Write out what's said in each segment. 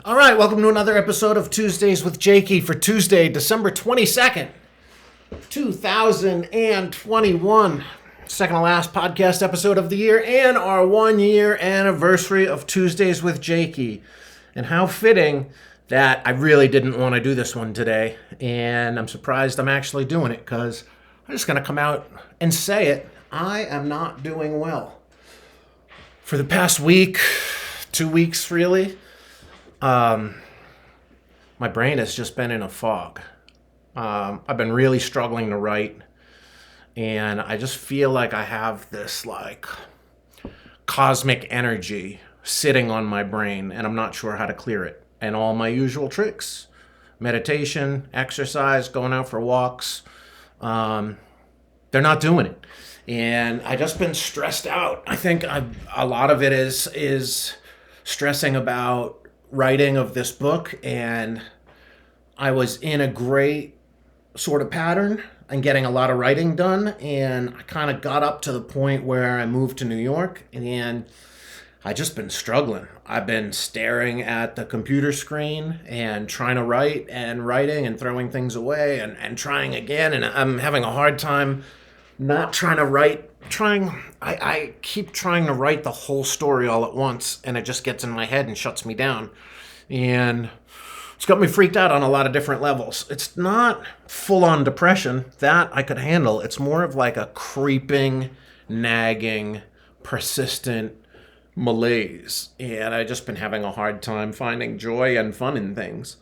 All right, welcome to another episode of Tuesdays with Jakey for Tuesday, December 22nd, 2021. Second to last podcast episode of the year and our 1 year anniversary of Tuesdays with Jakey. And how fitting that I really didn't want to do this one today. And I'm surprised I'm actually doing it because I'm just going to come out and say it. I am not doing well. For the past week, 2 weeks really, my brain has just been in a fog. I've been really struggling to write, and I just feel like I have this cosmic energy sitting on my brain, and I'm not sure how to clear it. And all my usual tricks, meditation, exercise, going out for walks, they're not doing it. And I just been stressed out. I think a lot of it is stressing about writing of this book, and I was in a great sort of pattern and getting a lot of writing done, and I kind of got up to the point where I moved to New York, and I just been struggling. I've been staring at the computer screen and trying to write and writing and throwing things away and trying again, and I'm having a hard time not trying to write. I keep trying to write the whole story all at once, and it just gets in my head and shuts me down. And it's got me freaked out on a lot of different levels. It's not full-on depression. That I could handle. It's more of like a creeping, nagging, persistent malaise. And I've just been having a hard time finding joy and fun in things,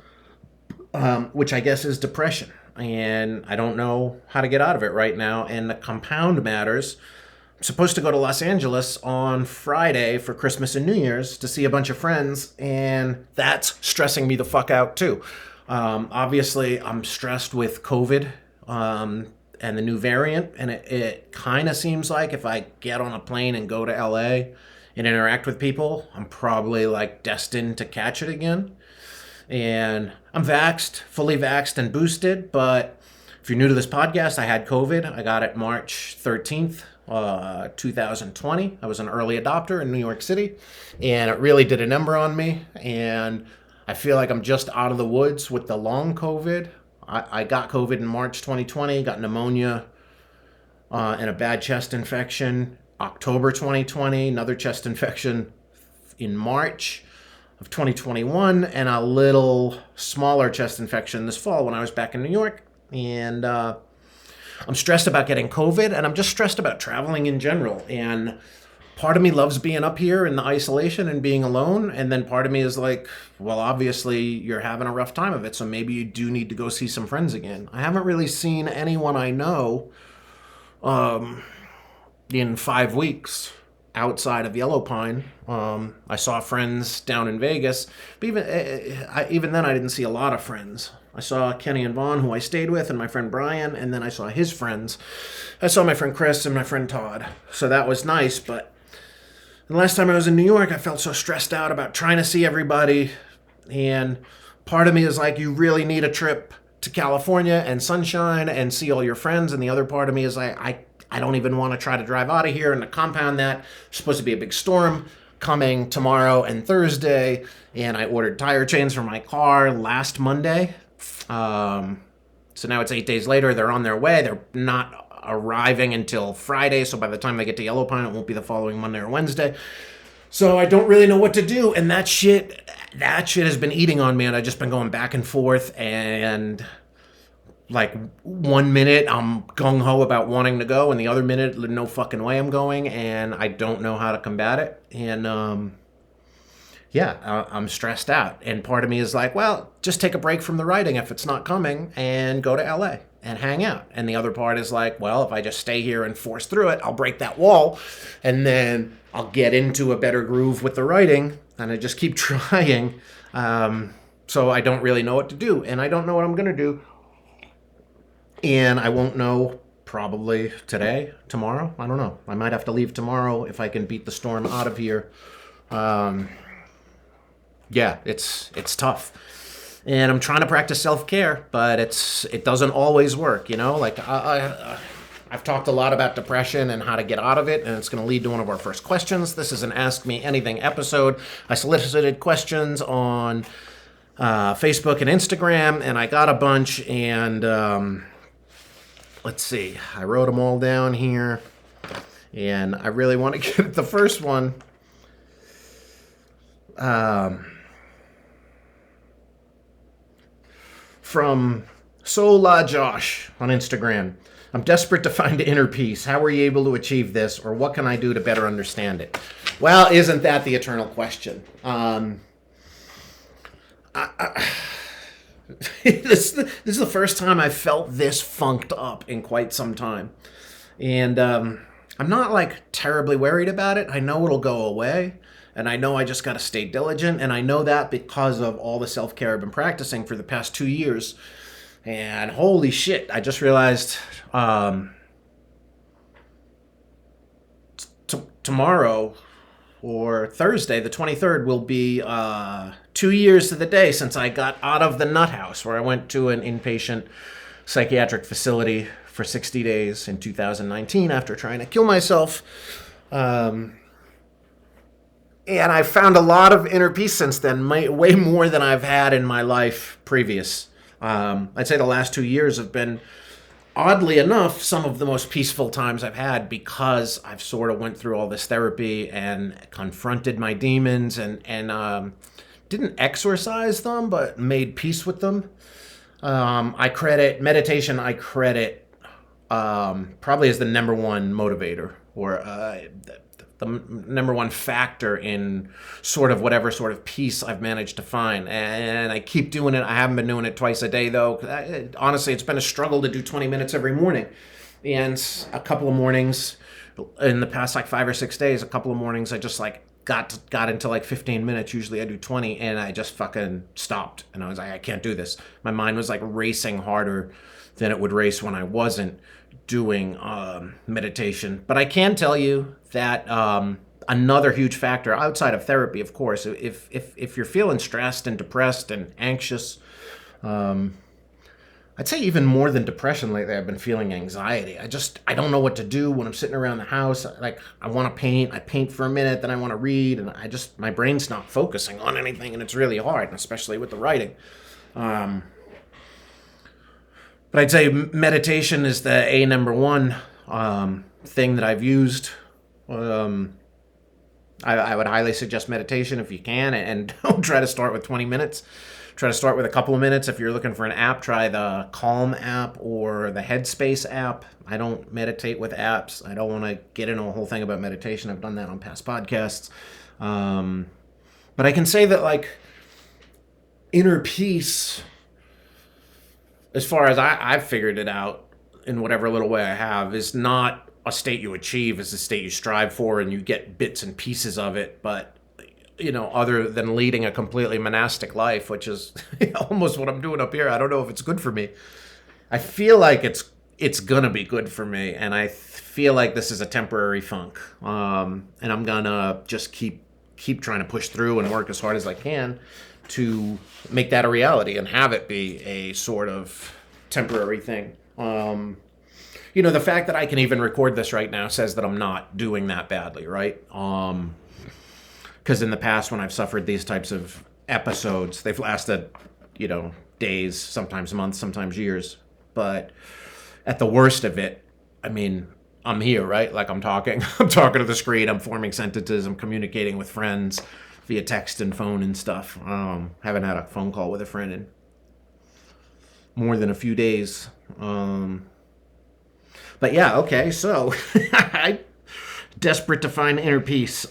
which I guess is depression. And I don't know how to get out of it right now. And to compound matters, I'm supposed to go to Los Angeles on Friday for Christmas and New Year's to see a bunch of friends, and that's stressing me the fuck out too. Obviously, I'm stressed with COVID and the new variant, and it kind of seems like if I get on a plane and go to LA and interact with people, I'm probably destined to catch it again. And I'm vaxxed, fully vaxxed and boosted, but if you're new to this podcast, I had COVID. I got it March 13th, 2020. I was an early adopter in New York City, and it really did a number on me, and I feel like I'm just out of the woods with the long COVID. I got COVID in March 2020, got pneumonia and a bad chest infection. October 2020, another chest infection in March of 2021, and a little smaller chest infection this fall when I was back in New York. And I'm stressed about getting COVID, and I'm just stressed about traveling in general. And part of me loves being up here in the isolation and being alone, and then part of me is like, well, obviously you're having a rough time of it, so maybe you do need to go see some friends again. I haven't really seen anyone I know in 5 weeks outside of Yellow Pine. I saw friends down in Vegas, but even then I didn't see a lot of friends. I saw Kenny and Vaughn, who I stayed with, and my friend Brian, and then I saw his friends. I saw my friend Chris and my friend Todd, so that was nice, but the last time I was in New York, I felt so stressed out about trying to see everybody, and part of me is like, you really need a trip to California and sunshine and see all your friends, and the other part of me is like, I don't even want to try to drive out of here. And to compound that, there's supposed to be a big storm coming tomorrow and Thursday, and I ordered tire chains for my car last Monday. So now it's 8 days later. They're on their way. They're not arriving until Friday, so by the time they get to Yellow Pine, it won't be the following Monday or Wednesday. So I don't really know what to do, and that shit has been eating on me, and I've just been going back and forth, and 1 minute I'm gung-ho about wanting to go, and the other minute no fucking way I'm going, and I don't know how to combat it. And I'm stressed out, and part of me is like, well, just take a break from the writing if it's not coming and go to LA and hang out. And the other part is like, well, if I just stay here and force through it, I'll break that wall, and then I'll get into a better groove with the writing, and I just keep trying. So I don't really know what to do, and I don't know what I'm gonna do. And I won't know probably today, tomorrow. I don't know. I might have to leave tomorrow if I can beat the storm out of here. It's tough. And I'm trying to practice self-care, but it doesn't always work, you know? I've talked a lot about depression and how to get out of it, and it's going to lead to one of our first questions. This is an Ask Me Anything episode. I solicited questions on Facebook and Instagram, and I got a bunch, and let's see, I wrote them all down here, and I really want to get the first one. From Sola Josh on Instagram. I'm desperate to find inner peace. How were you able to achieve this, or what can I do to better understand it? Well, isn't that the eternal question? This is the first time I felt this funked up in quite some time. And I'm not like terribly worried about it. I know it'll go away. And I know I just got to stay diligent. And I know that because of all the self-care I've been practicing for the past 2 years. And holy shit, I just realized tomorrow or Thursday, the 23rd, will be 2 years to the day since I got out of the nut house, where I went to an inpatient psychiatric facility for 60 days in 2019 after trying to kill myself. And I found a lot of inner peace since then, way more than I've had in my life previous. I'd say the last 2 years have been, oddly enough, some of the most peaceful times I've had, because I've sort of went through all this therapy and confronted my demons and didn't exorcise them, but made peace with them. I credit meditation, probably as the number one motivator, or the number one factor in sort of whatever sort of peace I've managed to find. And I keep doing it. I haven't been doing it twice a day, though. Honestly, it's been a struggle to do 20 minutes every morning. And a couple of mornings in the past like 5 or 6 days, a couple of mornings I just like got into like 15 minutes. Usually I do 20, and I just fucking stopped. And I was like, I can't do this. My mind was like racing harder than it would race when I wasn't doing meditation. But I can tell you that another huge factor outside of therapy, of course, if you're feeling stressed and depressed and anxious, I'd say even more than depression lately, I've been feeling anxiety. I don't know what to do when I'm sitting around the house. Like, I want to paint. I paint for a minute, then I want to read, and my brain's not focusing on anything, and it's really hard, especially with the writing. But I'd say meditation is the number one thing that I've used. I would highly suggest meditation if you can, and don't try to start with 20 minutes. Try to start with a couple of minutes. If you're looking for an app, try the Calm app or the Headspace app. I don't meditate with apps. I don't want to get into a whole thing about meditation. I've done that on past podcasts. But I can say that, like, inner peace, as far as I've figured it out in whatever little way I have, is not a state you achieve. It's a state you strive for, and you get bits and pieces of it. But, you know, other than leading a completely monastic life, which is almost what I'm doing up here, I don't know if it's good for me. I feel like it's gonna be good for me, and I feel like this is a temporary funk. And I'm gonna just keep trying to push through and work as hard as I can to make that a reality and have it be a sort of temporary thing. You know, the fact that I can even record this right now says that I'm not doing that badly, right? Because in the past, when I've suffered these types of episodes, they've lasted, you know, days, sometimes months, sometimes years. But at the worst of it, I mean, I'm here, right? Like, I'm talking to the screen, I'm forming sentences, I'm communicating with friends via text and phone and stuff. Haven't had a phone call with a friend in more than a few days. But yeah, okay, so I'm desperate to find inner peace.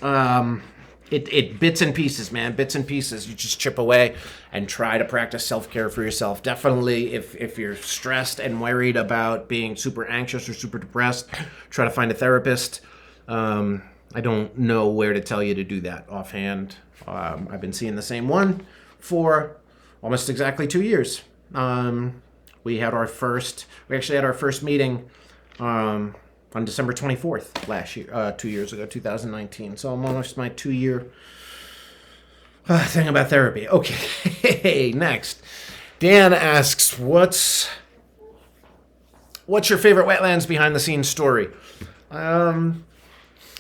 It bits and pieces, man. Bits and pieces. You just chip away and try to practice self-care for yourself. Definitely, if you're stressed and worried about being super anxious or super depressed, try to find a therapist. I don't know where to tell you to do that offhand. I've been seeing the same one for almost exactly 2 years. We actually had our first meeting on December 24th last year, 2 years ago, 2019. So I'm almost my 2-year thing about therapy. Okay, next. Dan asks, what's your favorite Wetlands behind the scenes story? I'm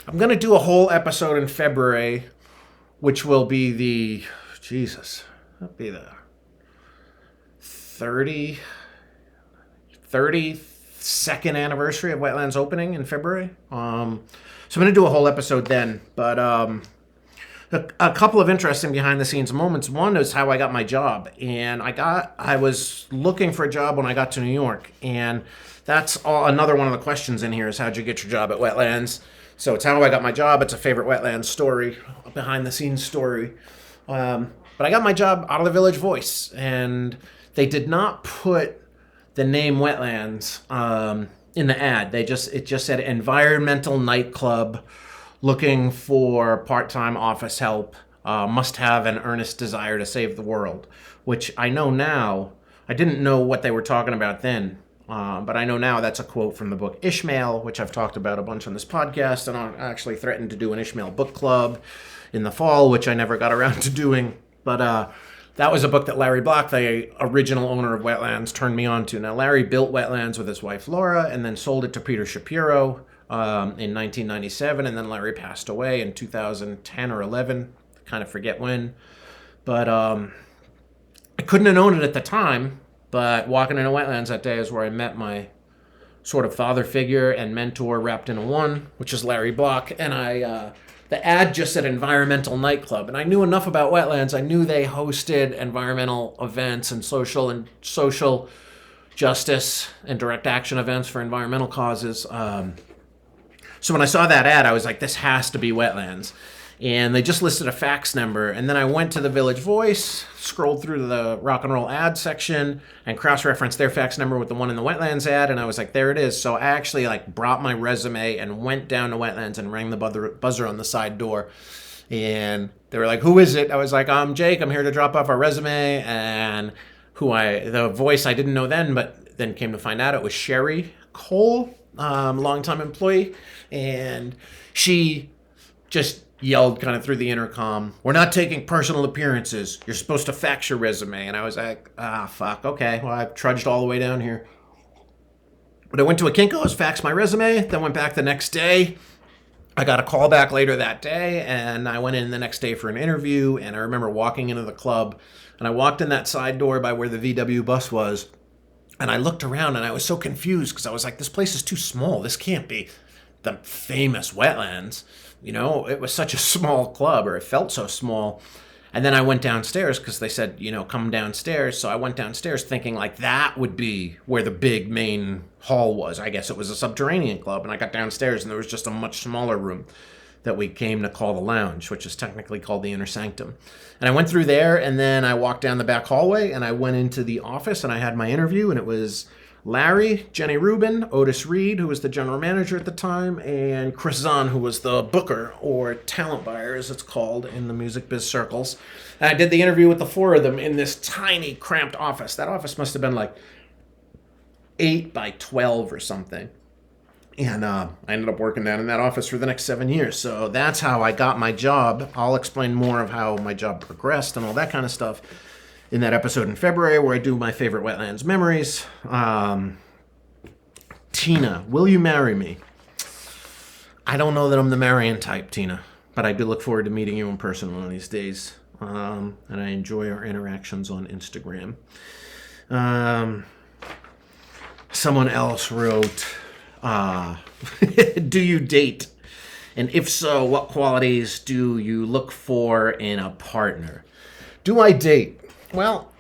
going to do a whole episode in February, which will be that'll be the 32nd anniversary of Wetlands opening in February. So I'm going to do a whole episode then. But a couple of interesting behind the scenes moments. One is how I got my job. And I was looking for a job when I got to New York. And that's another one of the questions in here is how'd you get your job at Wetlands? So it's how I got my job. It's a favorite Wetlands story, a behind the scenes story. But I got my job out of the Village Voice. And they did not put the name Wetlands in the ad. It just said environmental nightclub looking for part-time office help, must have an earnest desire to save the world, which I know now. I didn't know what they were talking about then, but I know now that's a quote from the book Ishmael, which I've talked about a bunch on this podcast, and I actually threatened to do an Ishmael book club in the fall, which I never got around to doing. But that was a book that Larry Block, the original owner of Wetlands, turned me on to. Now, Larry built Wetlands with his wife Laura and then sold it to Peter Shapiro in 1997, and then Larry passed away in 2010 or 11. I kind of forget when. But I couldn't have known it at the time, but walking into Wetlands that day is where I met my sort of father figure and mentor wrapped into one, which is Larry Block. And the ad just said environmental nightclub, and I knew enough about Wetlands. I knew they hosted environmental events and social justice and direct action events for environmental causes. So when I saw that ad, I was like, this has to be Wetlands. And they just listed a fax number. And then I went to the Village Voice, scrolled through the rock and roll ad section, and cross-referenced their fax number with the one in the Wetlands ad. And I was like, there it is. So I actually brought my resume and went down to Wetlands and rang the buzzer on the side door. And they were like, who is it? I was like, I'm Jake. I'm here to drop off our resume. And the voice I didn't know then, but then came to find out it was Sherry Cole, longtime employee. And she just yelled kind of through the intercom, we're not taking personal appearances. You're supposed to fax your resume. And I was like, fuck, okay. Well, I trudged all the way down here. But I went to a Kinko's, faxed my resume, then went back the next day. I got a call back later that day, and I went in the next day for an interview, and I remember walking into the club, and I walked in that side door by where the VW bus was, and I looked around, and I was so confused, because I was like, this place is too small. This can't be the famous Wetlands. You know, it was such a small club, or it felt so small. And then I went downstairs because they said, come downstairs. So I went downstairs thinking that would be where the big main hall was. I guess it was a subterranean club. And I got downstairs and there was just a much smaller room that we came to call the lounge, which is technically called the inner sanctum. And I went through there and then I walked down the back hallway and I went into the office and I had my interview, and it was Larry, Jenny Rubin, Otis Reed, who was the general manager at the time, and Chris Zahn, who was the booker, or talent buyer, as it's called in the music biz circles. And I did the interview with the four of them in this tiny, cramped office. That office must have been 8 by 12 or something. And I ended up working down in that office for the next 7 years. So that's how I got my job. I'll explain more of how my job progressed and all that kind of stuff in that episode in February where I do my favorite Wetlands memories. Tina, will you marry me? I don't know that I'm the marrying type, Tina, but I do look forward to meeting you in person one of these days. And I enjoy our interactions on Instagram. Someone else wrote, do you date? And if so, what qualities do you look for in a partner? Do I date? Well,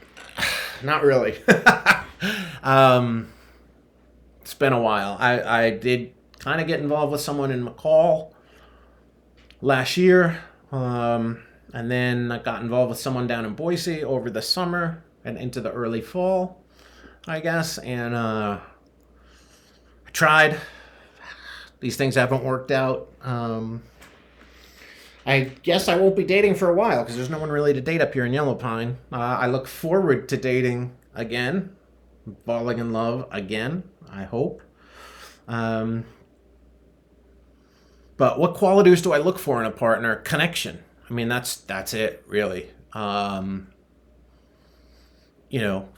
not really. It's been a while. I did kind of get involved with someone in McCall last year. And then I got involved with someone down in Boise over the summer and into the early fall, I guess. And I tried. These things haven't worked out. I guess I won't be dating for a while because there's no one really to date up here in Yellow Pine. I look forward to dating again, falling in love again, I hope. But what qualities do I look for in a partner? Connection. I mean, that's it, really.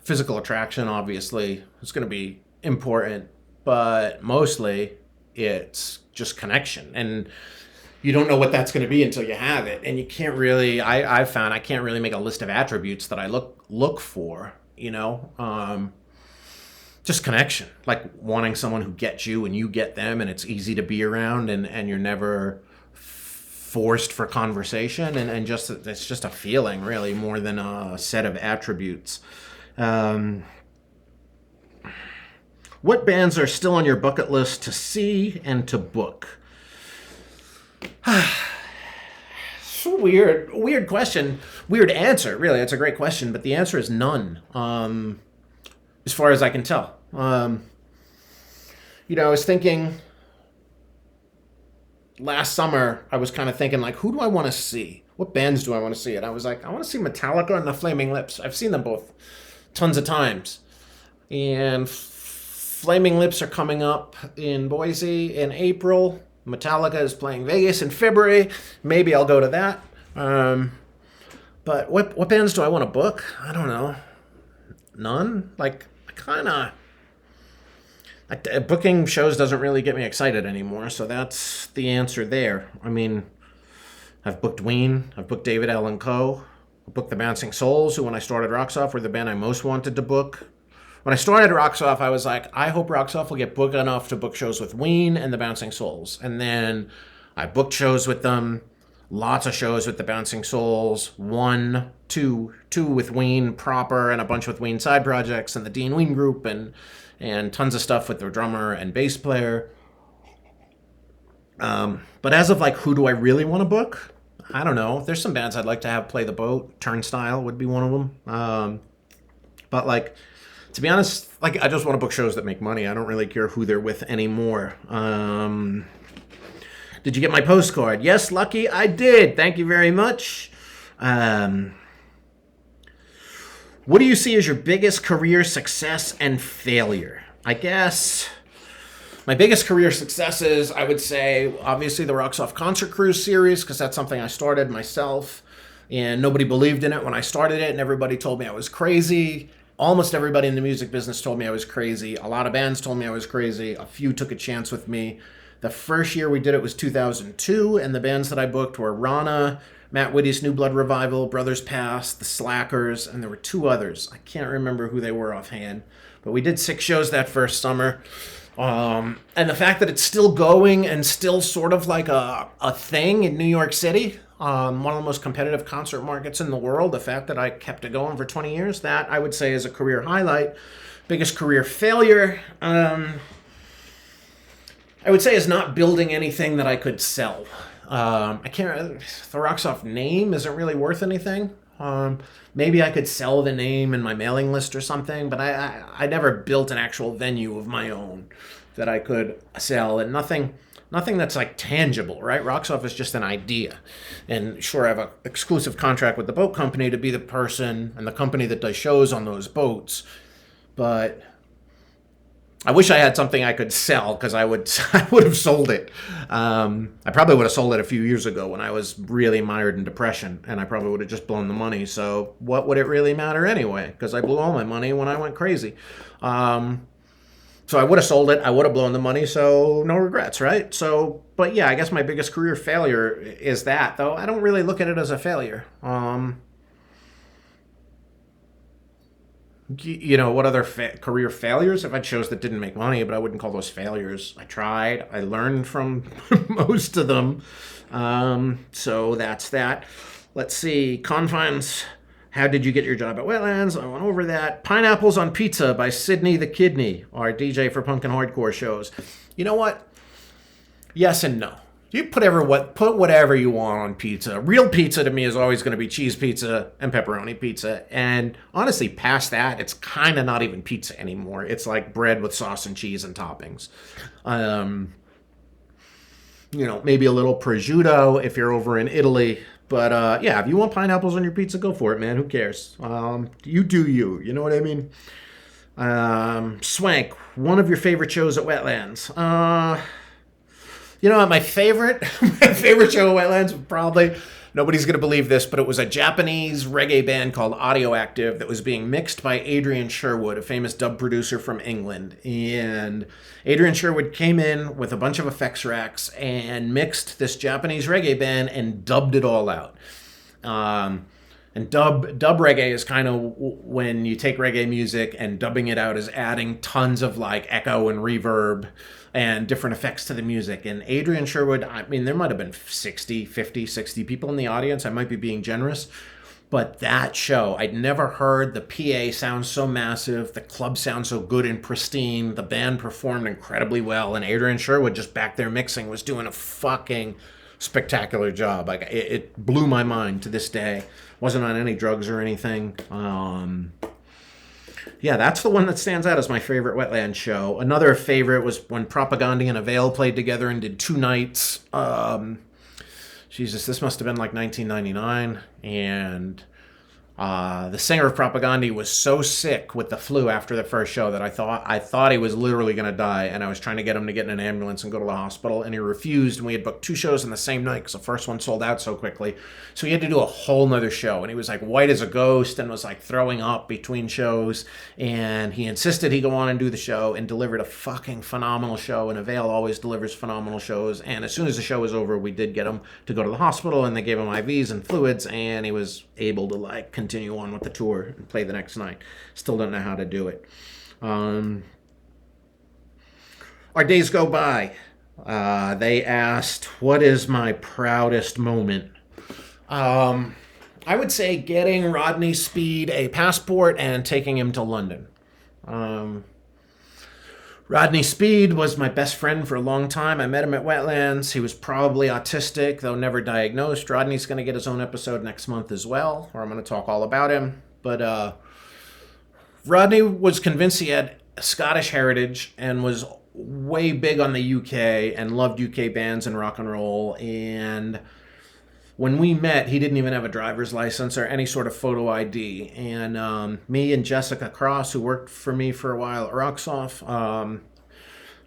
Physical attraction, obviously, is going to be important, but mostly it's just connection. And you don't know what that's going to be until you have it. And you can't really, I've found I can't really make a list of attributes that I look for. just connection, like wanting someone who gets you and you get them, and it's easy to be around, and you're never forced for conversation, and just it's just a feeling really more than a set of attributes. What bands are still on your bucket list to see and to book? Weird question, weird answer. Really, it's a great question, but the answer is none. As far as I can tell, I was thinking last summer. I was kind of thinking like, who do I want to see? What bands do I want to see? And I was like, I want to see Metallica and the Flaming Lips. I've seen them both tons of times, and Flaming Lips are coming up in Boise in April. Metallica is playing Vegas in February. Maybe I'll go to that. But what bands do I want to book? I don't know. None. Like, booking shows doesn't really get me excited anymore. So that's the answer there. I mean, I've booked Ween. I've booked David Allen Coe. I booked the Bouncing Souls, who when I started Rocksoft were the band I most wanted to book. When I started Rocksoft, I was like, I hope Rocksoft will get booked enough to book shows with Ween and the Bouncing Souls. And then I booked shows with them, lots of shows with the Bouncing Souls, two with Ween proper, and a bunch with Ween side projects, and the Dean Ween group, and tons of stuff with their drummer and bass player. But as of like, who do I really want to book? I don't know. There's some bands I'd like to have play the boat. Turnstile would be one of them. But like, to be honest, like, I just want to book shows that make money. I don't really care who they're with anymore. Did you get my postcard? Yes, Lucky, I did. Thank you very much. What do you see as your biggest career success and failure? I guess my biggest career successes, I would say, obviously the Rocksoft Concert Cruise series, because that's something I started myself, and nobody believed in it when I started it, and everybody told me I was crazy. Almost everybody in the music business told me I was crazy. A lot of bands told me I was crazy. A few took a chance with me. The first year we did it was 2002, and the bands that I booked were Rana, Matt Whitty's New Blood Revival, Brothers Past, The Slackers, and there were two others. I can't remember who they were offhand, but we did 6 shows that first summer. And the fact that it's still going and still sort of like a thing in New York City, one of the most competitive concert markets in the world, the fact that I kept it going for 20 years, that I would say is a career highlight. Biggest career failure, I would say, is not building anything that I could sell. The Rocksoft name isn't really worth anything. Maybe I could sell the name in my mailing list or something, but I never built an actual venue of my own that I could sell, and nothing that's like tangible, right? Rocksoft is just an idea. And sure, I have an exclusive contract with the boat company to be the person and the company that does shows on those boats, but I wish I had something I could sell, because I would have sold it. I probably would have sold it a few years ago when I was really mired in depression, and I probably would have just blown the money. So what would it really matter anyway? Because I blew all my money when I went crazy. So I would have sold it. I would have blown the money. So no regrets, right? So, but yeah, I guess my biggest career failure is that, though I don't really look at it as a failure. What other career failures? I've had shows that didn't make money, but I wouldn't call those failures. I tried. I learned from most of them. So that's that. Let's see. Confines. How did you get your job at Wetlands? I went over that. Pineapples on Pizza by Sydney the Kidney, our DJ for punk and hardcore shows. You know what? Yes and no. You put whatever you want on pizza. Real pizza to me is always going to be cheese pizza and pepperoni pizza. And honestly, past that, it's kind of not even pizza anymore. It's like bread with sauce and cheese and toppings. Maybe a little prosciutto if you're over in Italy. But yeah, if you want pineapples on your pizza, go for it, man. Who cares? You do you. You know what I mean? Swank, one of your favorite shows at Wetlands. My favorite show at Wetlands, probably, nobody's going to believe this, but it was a Japanese reggae band called Audioactive that was being mixed by Adrian Sherwood, a famous dub producer from England. And Adrian Sherwood came in with a bunch of effects racks and mixed this Japanese reggae band and dubbed it all out. And dub reggae is kind of when you take reggae music and dubbing it out is adding tons of like echo and reverb and different effects to the music. And Adrian Sherwood, I mean, there might have been 50, 60 people in the audience. I might be being generous. But that show, I'd never heard the PA sound so massive, the club sound so good and pristine, the band performed incredibly well, and Adrian Sherwood just back there mixing was doing a fucking spectacular job. Like it blew my mind to this day. Wasn't on any drugs or anything. Yeah, that's the one that stands out as my favorite Wetlands show. Another favorite was when Propagandhi and Avail played together and did 2 nights. Jesus, this must have been like 1999, and the singer of Propagandhi was so sick with the flu after the first show that I thought he was literally going to die, and I was trying to get him to get in an ambulance and go to the hospital, and he refused, and we had booked 2 shows in the same night because the first one sold out so quickly, so he had to do a whole nother show, and he was like white as a ghost and was like throwing up between shows, and he insisted he go on and do the show and delivered a fucking phenomenal show, and Avail always delivers phenomenal shows, and as soon as the show was over, we did get him to go to the hospital, and they gave him IVs and fluids, and he was able to like continue on with the tour and play the next night. Still don't know how to do it. Our days go by. They asked, what is my proudest moment? I would say getting Rodney Speed a passport and taking him to London. Rodney Speed was my best friend for a long time. I met him at Wetlands. He was probably autistic, though never diagnosed. Rodney's going to get his own episode next month as well, where I'm going to talk all about him. But Rodney was convinced he had Scottish heritage and was way big on the UK and loved UK bands and rock and roll. And when we met, he didn't even have a driver's license or any sort of photo ID. And me and Jessica Cross, who worked for me for a while at Rocksoft,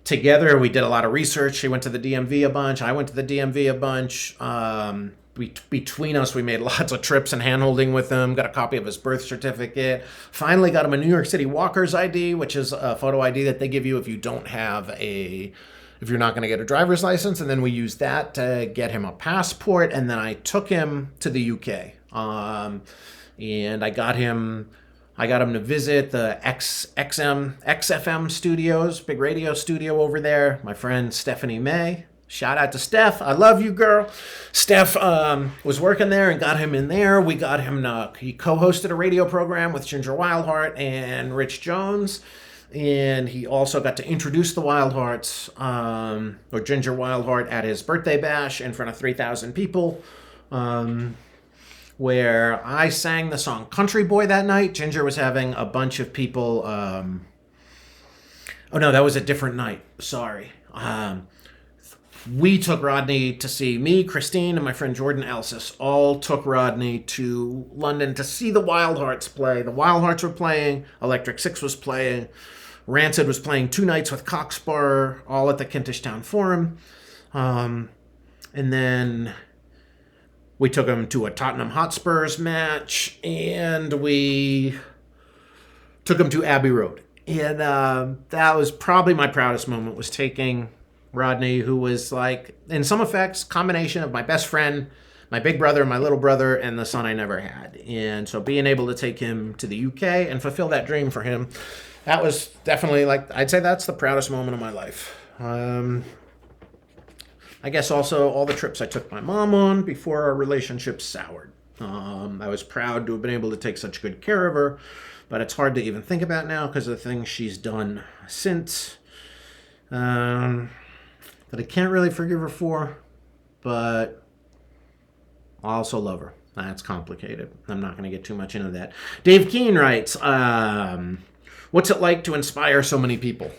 together we did a lot of research. She went to the DMV a bunch. I went to the DMV a bunch. Between us, we made lots of trips and hand-holding with him, got a copy of his birth certificate, finally got him a New York City Walker's ID, which is a photo ID that they give you if you don't have if you're not going to get a driver's license, and then we used that to get him a passport, and then I took him to the UK, and I got him to visit the XFM studios, big radio studio over there. My friend Stephanie May, shout out to Steph, I love you, girl. Steph was working there and got him in there. We got him he co-hosted a radio program with Ginger Wildheart and Rich Jones. And he also got to introduce the Wildhearts, or Ginger Wildheart, at his birthday bash in front of 3,000 people, where I sang the song Country Boy that night. Ginger was having a bunch of people. Oh, no, that was a different night. Sorry. We took Rodney to see me, Christine, and my friend Jordan Elsis. All took Rodney to London to see the Wildhearts play. The Wildhearts were playing. Electric Six was playing. Rancid was playing 2 nights with Cockspur, all at the Kentish Town Forum. And then we took him to a Tottenham Hotspurs match, and we took him to Abbey Road. And that was probably my proudest moment, was taking Rodney, who was like, in some effects, combination of my best friend, my big brother, my little brother, and the son I never had. And so being able to take him to the UK and fulfill that dream for him, that was definitely, like, I'd say that's the proudest moment of my life. I guess also all the trips I took my mom on before our relationship soured. I was proud to have been able to take such good care of her, but it's hard to even think about now because of the things she's done since. That I can't really forgive her for, but I also love her. That's complicated. I'm not going to get too much into that. Dave Keene writes, what's it like to inspire so many people?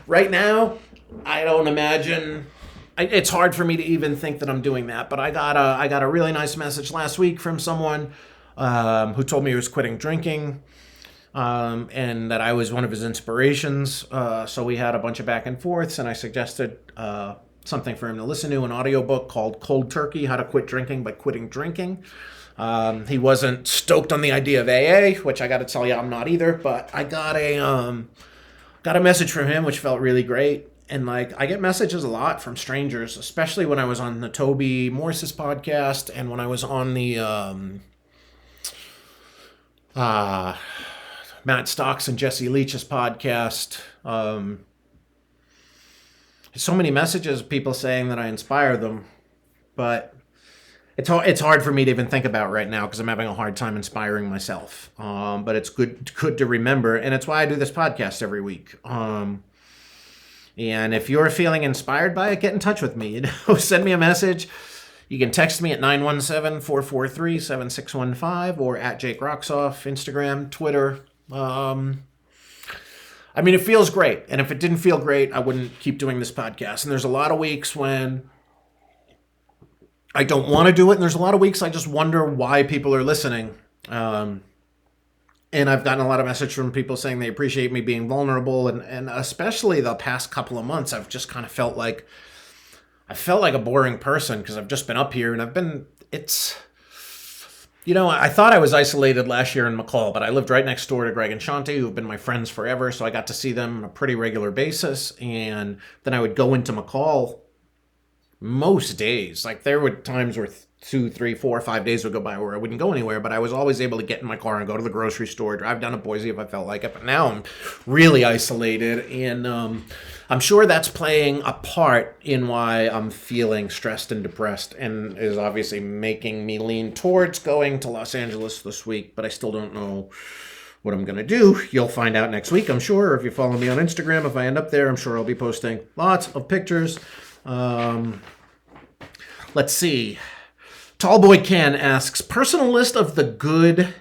Right now, I don't imagine. It's hard for me to even think that I'm doing that, but I got a really nice message last week from someone who told me he was quitting drinking, and that I was one of his inspirations. So we had a bunch of back and forths, and I suggested something for him to listen to, an audiobook called Cold Turkey, How to Quit Drinking by Quitting Drinking. He wasn't stoked on the idea of AA, which I got to tell you I'm not either, but I got a message from him which felt really great. And like, I get messages a lot from strangers, especially when I was on the Toby Morse's podcast and when I was on the uh, Matt Stocks and Jesse Leach's podcast. So many messages of people saying that I inspire them, but it's hard for me to even think about right now because I'm having a hard time inspiring myself. But it's good to remember, and it's why I do this podcast every week. And if you're feeling inspired by it, get in touch with me. Send me a message. You can text me at 917-443-7615 or at Jake Roxoff, Instagram, Twitter. It feels great. And if it didn't feel great, I wouldn't keep doing this podcast. And there's a lot of weeks when I don't want to do it. And there's a lot of weeks I just wonder why people are listening. And I've gotten a lot of messages from people saying they appreciate me being vulnerable. And especially the past couple of months, I've just kind of felt like a boring person because I've just been up here and I thought I was isolated last year in McCall, but I lived right next door to Greg and Shanti, who've been my friends forever, so I got to see them on a pretty regular basis, and then I would go into McCall most days. Like, there were times where 2, 3, 4, 5 days would go by where I wouldn't go anywhere, but I was always able to get in my car and go to the grocery store, drive down to Boise if I felt like it, but now I'm really isolated, and I'm sure that's playing a part in why I'm feeling stressed and depressed and is obviously making me lean towards going to Los Angeles this week, but I still don't know what I'm going to do. You'll find out next week, I'm sure. Or if you follow me on Instagram, if I end up there, I'm sure I'll be posting lots of pictures. Let's see. Tallboy Ken asks, personal list of the good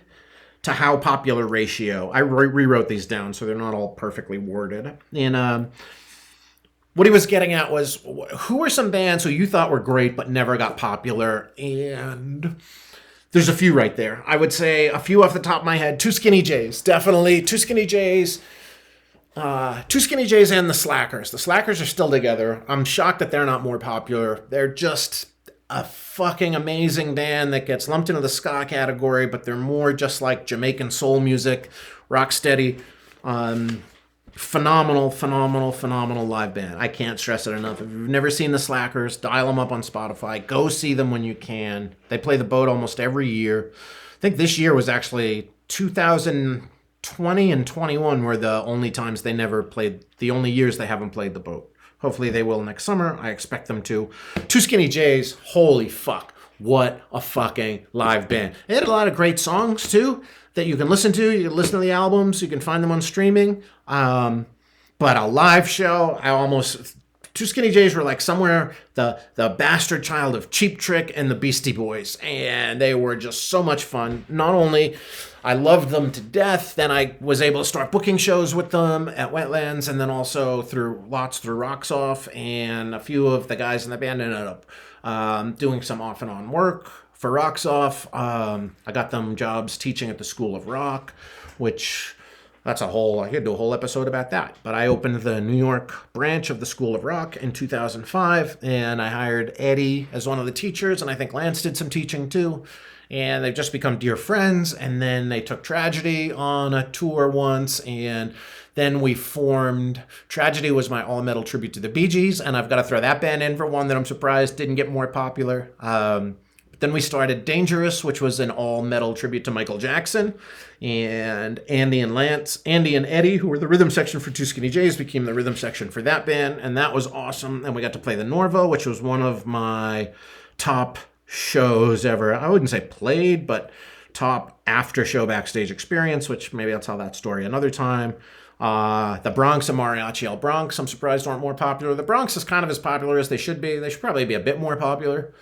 to how popular ratio. I rewrote these down so they're not all perfectly worded. And what he was getting at was, who are some bands who you thought were great but never got popular? And there's a few right there. I would say a few off the top of my head. Two Skinny Jays, definitely. Two Skinny Jays and the Slackers. The Slackers are still together. I'm shocked that they're not more popular. They're just a fucking amazing band that gets lumped into the ska category, but they're more just like Jamaican soul music, rock steady. Phenomenal live band. I can't stress it enough. If you've never seen the Slackers, dial them up on Spotify. Go see them when you can. They play the Boat almost every year. I think this year was actually 2020 and 21 were the only times they never played, the only years they haven't played the Boat. Hopefully they will next summer. I expect them to. Two Skinny Jays, holy fuck. What a fucking live band. They had a lot of great songs too that you can listen to. You can listen to the albums. You can find them on streaming. But a live show, Two Skinny Jays were like somewhere the bastard child of Cheap Trick and the Beastie Boys. And they were just so much fun. Not only I loved them to death, then I was able to start booking shows with them at Wetlands, and then also through Roxoff, and a few of the guys in the band ended up doing some off and on work for Roxoff. I got them jobs teaching at the School of Rock, which I could do a whole episode about that. But I opened the New York branch of the School of Rock in 2005, and I hired Eddie as one of the teachers, and I think Lance did some teaching too. And they've just become dear friends. And then they took Tragedy on a tour once, and then we formed, Tragedy was my all-metal tribute to the Bee Gees, and I've got to throw that band in for one that I'm surprised didn't get more popular. Then we started Dangerous, which was an all-metal tribute to Michael Jackson. And Andy and Eddie, who were the rhythm section for Two Skinny Jays, became the rhythm section for that band. And that was awesome. And we got to play the Norvo, which was one of my top shows ever. I wouldn't say played, but top after-show backstage experience, which maybe I'll tell that story another time. The Bronx and Mariachi El Bronx, I'm surprised aren't more popular. The Bronx is kind of as popular as they should be. They should probably be a bit more popular.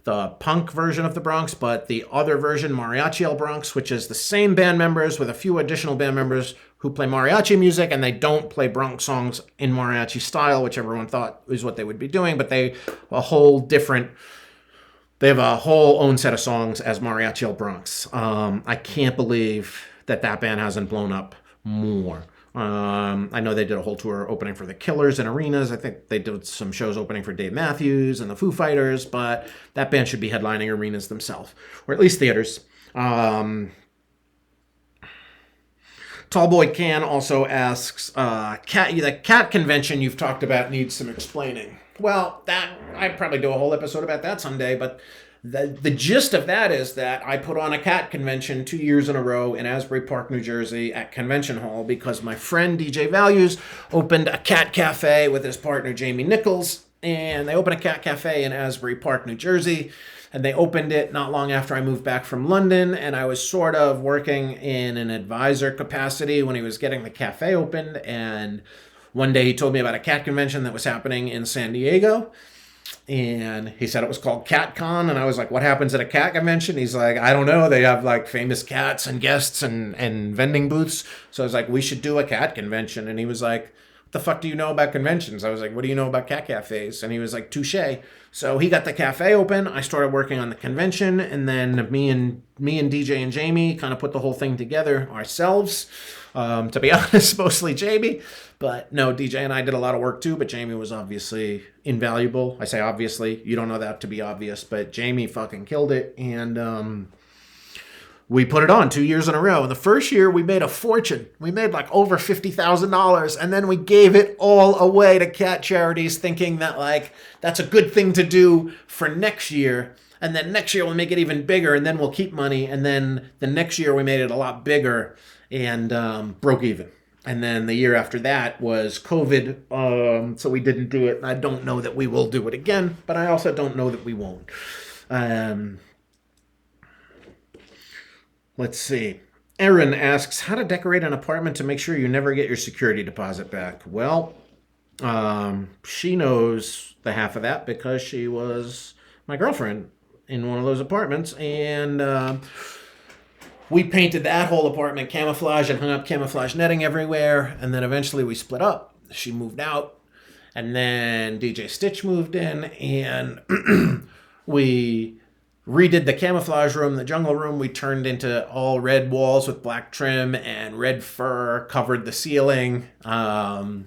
The punk version of the Bronx, but the other version, Mariachi El Bronx, which is the same band members with a few additional band members who play mariachi music, and they don't play Bronx songs in mariachi style, which everyone thought is what they would be doing, but they have a whole own set of songs as Mariachi El Bronx. I can't believe that band hasn't blown up more. I know they did a whole tour opening for the Killers in arenas. I think they did some shows opening for Dave Matthews and the Foo Fighters, but that band should be headlining arenas themselves, or at least theaters. Tallboy Can also asks, the cat convention you've talked about needs some explaining. Well, I'd probably do a whole episode about that someday, but the gist of that is that I put on a cat convention 2 years in a row in Asbury Park, New Jersey at Convention Hall because my friend DJ Values opened a cat cafe with his partner Jamie Nichols, and they opened a cat cafe in Asbury Park, New Jersey. And they opened it not long after I moved back from London, and I was sort of working in an advisor capacity when he was getting the cafe opened. And one day he told me about a cat convention that was happening in San Diego, and he said it was called CatCon, and I was like, what happens at a cat convention? He's like, I don't know. They have like famous cats and guests and vending booths. So I was like, we should do a cat convention. And he was like, what the fuck do you know about conventions? I was like, what do you know about cat cafes? And he was like, touche. So he got the cafe open. I started working on the convention, and then me and DJ and Jamie kind of put the whole thing together ourselves. To be honest, mostly Jamie, but no, DJ and I did a lot of work too. But Jamie was obviously invaluable. I say obviously, you don't know that to be obvious, but Jamie fucking killed it, and we put it on 2 years in a row. The first year, we made a fortune. We made like over $50,000. And then we gave it all away to cat charities, thinking that like that's a good thing to do for next year. And then next year, we'll make it even bigger, and then we'll keep money. And then the next year, we made it a lot bigger and broke even. And then the year after that was COVID, so we didn't do it. I don't know that we will do it again, but I also don't know that we won't. Let's see. Erin asks, how to decorate an apartment to make sure you never get your security deposit back. Well, she knows the half of that because she was my girlfriend in one of those apartments, and we painted that whole apartment camouflage and hung up camouflage netting everywhere, and then eventually we split up. She moved out, and then DJ Stitch moved in, and we redid the camouflage room, the jungle room. We turned into all red walls with black trim, and red fur covered the ceiling. That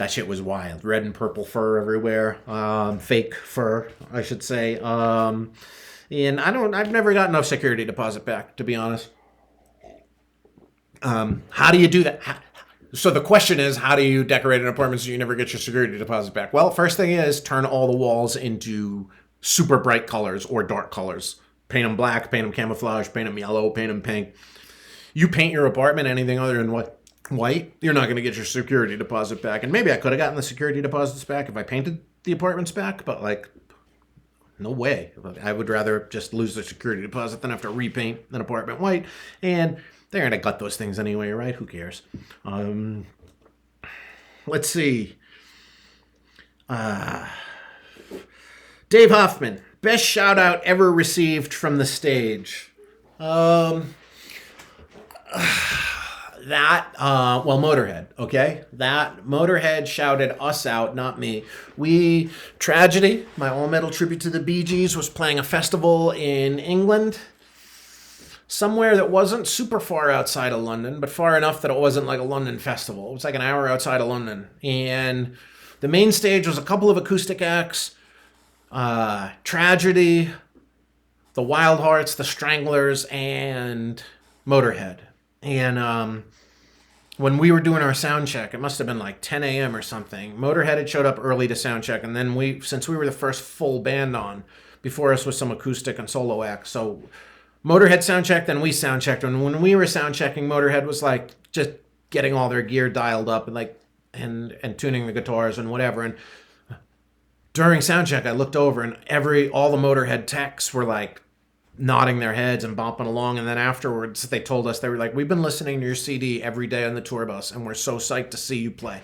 shit was wild. Red and purple fur everywhere. Fake fur, I should say. And I've never got enough security deposit back, to be honest. How do you do that? So the question is, how do you decorate an apartment so you never get your security deposit back? Well, first thing is turn all the walls into super bright colors or dark colors. Paint them black, paint them camouflage, paint them yellow, paint them pink. You paint your apartment anything other than white, you're not going to get your security deposit back. And maybe I could have gotten the security deposits back if I painted the apartments back, but like, no way. I would rather just lose the security deposit than have to repaint an apartment white. And they're going to gut those things anyway, right? Who cares? Let's see. Dave Hoffman, best shout out ever received from the stage. Motorhead, okay? That Motorhead shouted us out, not me. Tragedy, my all-metal tribute to the Bee Gees, was playing a festival in England, somewhere that wasn't super far outside of London, but far enough that it wasn't like a London festival. It was like an hour outside of London. And the main stage was a couple of acoustic acts, Tragedy, the Wild Hearts, the Stranglers, and Motorhead. And when we were doing our sound check, it must have been like 10 a.m. or something. Motorhead had showed up early to sound check, and then since we were the first full band on, before us was some acoustic and solo acts. So Motorhead sound checked, then we sound checked. And when we were sound checking, Motorhead was like just getting all their gear dialed up and tuning the guitars and whatever. And during sound check, I looked over, and all the Motorhead techs were like nodding their heads and bopping along. And then afterwards, they told us, they were like, we've been listening to your CD every day on the tour bus, and we're so psyched to see you play.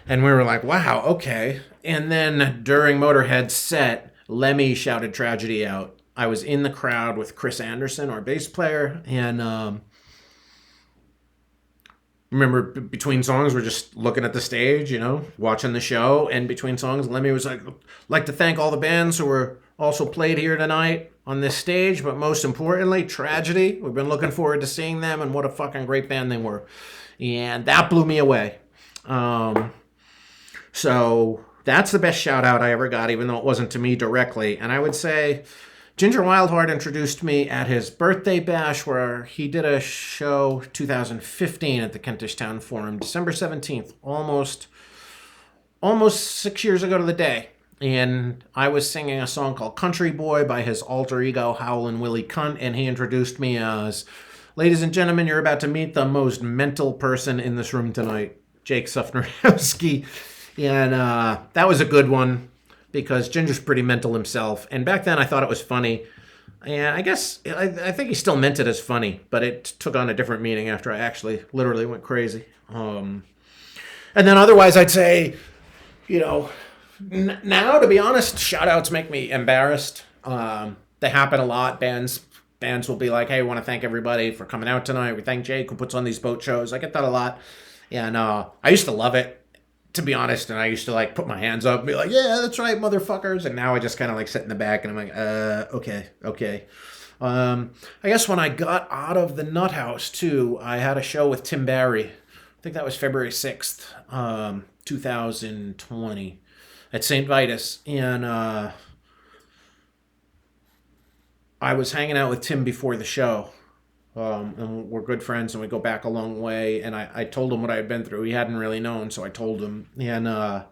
And we were like, wow, okay. And then during Motorhead's set, Lemmy shouted Tragedy out. I was in the crowd with Chris Anderson, our bass player, and remember, between songs, we're just looking at the stage, watching the show. And between songs, Lemmy was like to thank all the bands who were also played here tonight on this stage, but most importantly, Tragedy. We've been looking forward to seeing them, and what a fucking great band they were. And that blew me away. So that's the best shout out I ever got, even though it wasn't to me directly. And I would say Ginger Wildheart introduced me at his birthday bash where he did a show 2015 at the Kentish Town Forum, December 17th, almost 6 years ago to the day. And I was singing a song called Country Boy by his alter ego, Howlin' Willie Cunt, and he introduced me as, ladies and gentlemen, you're about to meet the most mental person in this room tonight, Jake Sufnerowski. And that was a good one because Ginger's pretty mental himself. And back then I thought it was funny. And I guess, I think he still meant it as funny, but it took on a different meaning after I actually literally went crazy. And then otherwise I'd say, now, to be honest, shout-outs make me embarrassed. They happen a lot. Bands will be like, hey, I want to thank everybody for coming out tonight. We thank Jake who puts on these boat shows. I get that a lot. And I used to love it, to be honest. And I used to put my hands up and be like, yeah, that's right, motherfuckers. And now I just kind of sit in the back and I'm like, okay. I guess when I got out of the Nut House, too, I had a show with Tim Barry. I think that was February 6th, 2020. At St. Vitus, and I was hanging out with Tim before the show, and we're good friends, and we go back a long way, and I told him what I had been through. He hadn't really known, so I told him, and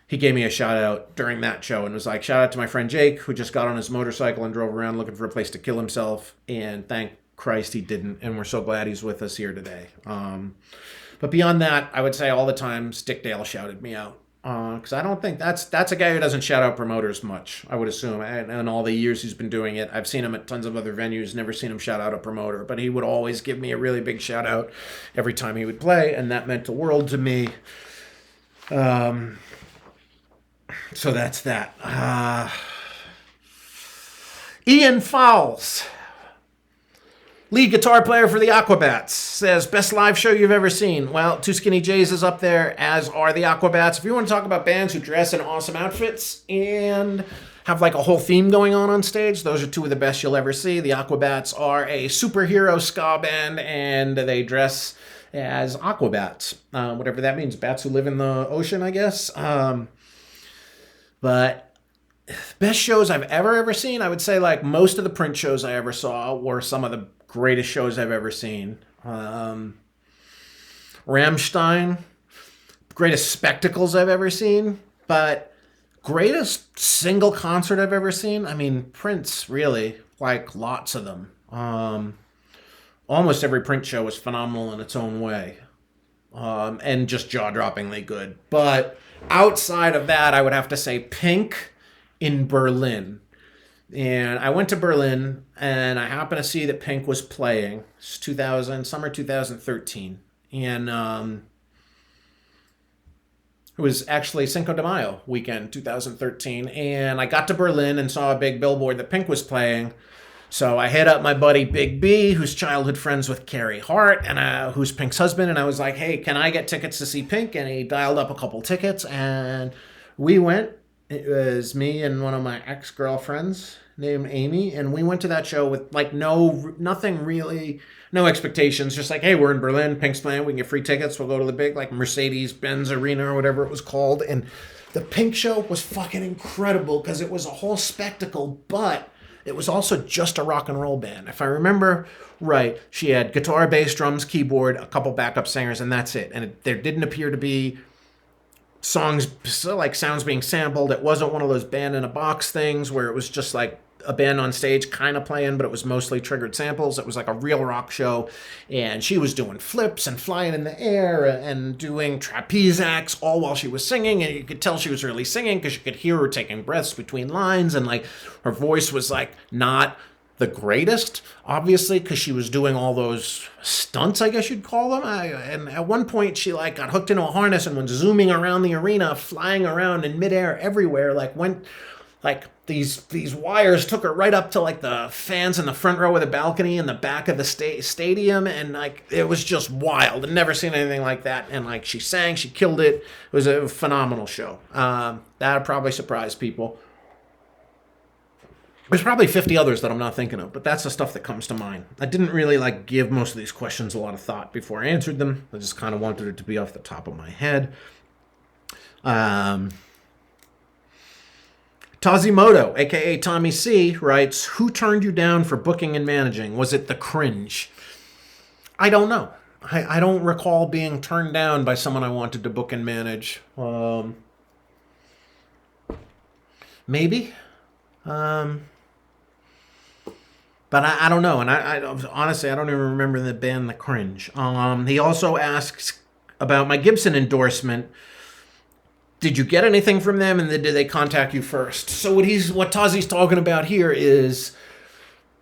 he gave me a shout-out during that show, and was like, shout out to my friend Jake, who just got on his motorcycle and drove around looking for a place to kill himself, and thank Christ he didn't, and we're so glad he's with us here today. But beyond that, I would say all the time, Dick Dale shouted me out. Because I don't think that's a guy who doesn't shout out promoters much, I would assume. And all the years he's been doing it, I've seen him at tons of other venues, never seen him shout out a promoter. But he would always give me a really big shout out every time he would play, and that meant the world to me. So that's that. Ian Fowles, lead guitar player for the Aquabats, says, best live show you've ever seen. Well, Two Skinny Jays is up there, as are the Aquabats. If you want to talk about bands who dress in awesome outfits and have a whole theme going on stage, those are two of the best you'll ever see. The Aquabats are a superhero ska band, and they dress as Aquabats. Whatever that means. Bats who live in the ocean, I guess. But best shows I've ever seen, I would say most of the print shows I ever saw were some of the greatest shows I've ever seen. Rammstein, greatest spectacles I've ever seen, but greatest single concert I've ever seen, I mean, Prince, really, lots of them. Almost every print show was phenomenal in its own way, and just jaw-droppingly good. But outside of that, I would have to say Pink in Berlin. And I went to Berlin, and I happened to see that Pink was playing. It's summer 2013. And it was actually Cinco de Mayo weekend, 2013. And I got to Berlin and saw a big billboard that Pink was playing. So I hit up my buddy Big B, who's childhood friends with Carrie Hart, and who's Pink's husband. And I was like, hey, can I get tickets to see Pink? And he dialed up a couple tickets, and we went. It was me and one of my ex-girlfriends named Amy, and we went to that show with nothing really, no expectations. Just hey, we're in Berlin, Pink's playing, we can get free tickets. We'll go to the big Mercedes-Benz Arena or whatever it was called. And the Pink show was fucking incredible because it was a whole spectacle, but it was also just a rock and roll band. If I remember right, she had guitar, bass, drums, keyboard, a couple backup singers, and that's it. And there didn't appear to be songs sounds being sampled. It wasn't one of those band in a box things where it was just a band on stage kind of playing, but it was mostly triggered samples. It was a real rock show, and she was doing flips and flying in the air and doing trapeze acts all while she was singing, and you could tell she was really singing because you could hear her taking breaths between lines, and her voice was not the greatest, obviously, because she was doing all those stunts, I guess you'd call them. And at one point, she got hooked into a harness and was zooming around the arena, flying around in midair everywhere. Went these wires took her right up to the fans in the front row of the balcony in the back of the stadium, and it was just wild. I'd never seen anything like that. And she sang, she killed it. It was a phenomenal show. That'd probably surprise people. There's probably 50 others that I'm not thinking of, but that's the stuff that comes to mind. I didn't really give most of these questions a lot of thought before I answered them. I just kind of wanted it to be off the top of my head. Tazimoto, aka Tommy C, writes, "Who turned you down for booking and managing? Was it the cringe?" I don't know. I don't recall being turned down by someone I wanted to book and manage. Maybe. Um, but I don't know. And I honestly, I don't even remember the band The Cringe. He also asks about my Gibson endorsement. Did you get anything from them, and did they contact you first? So what Tazi's talking about here is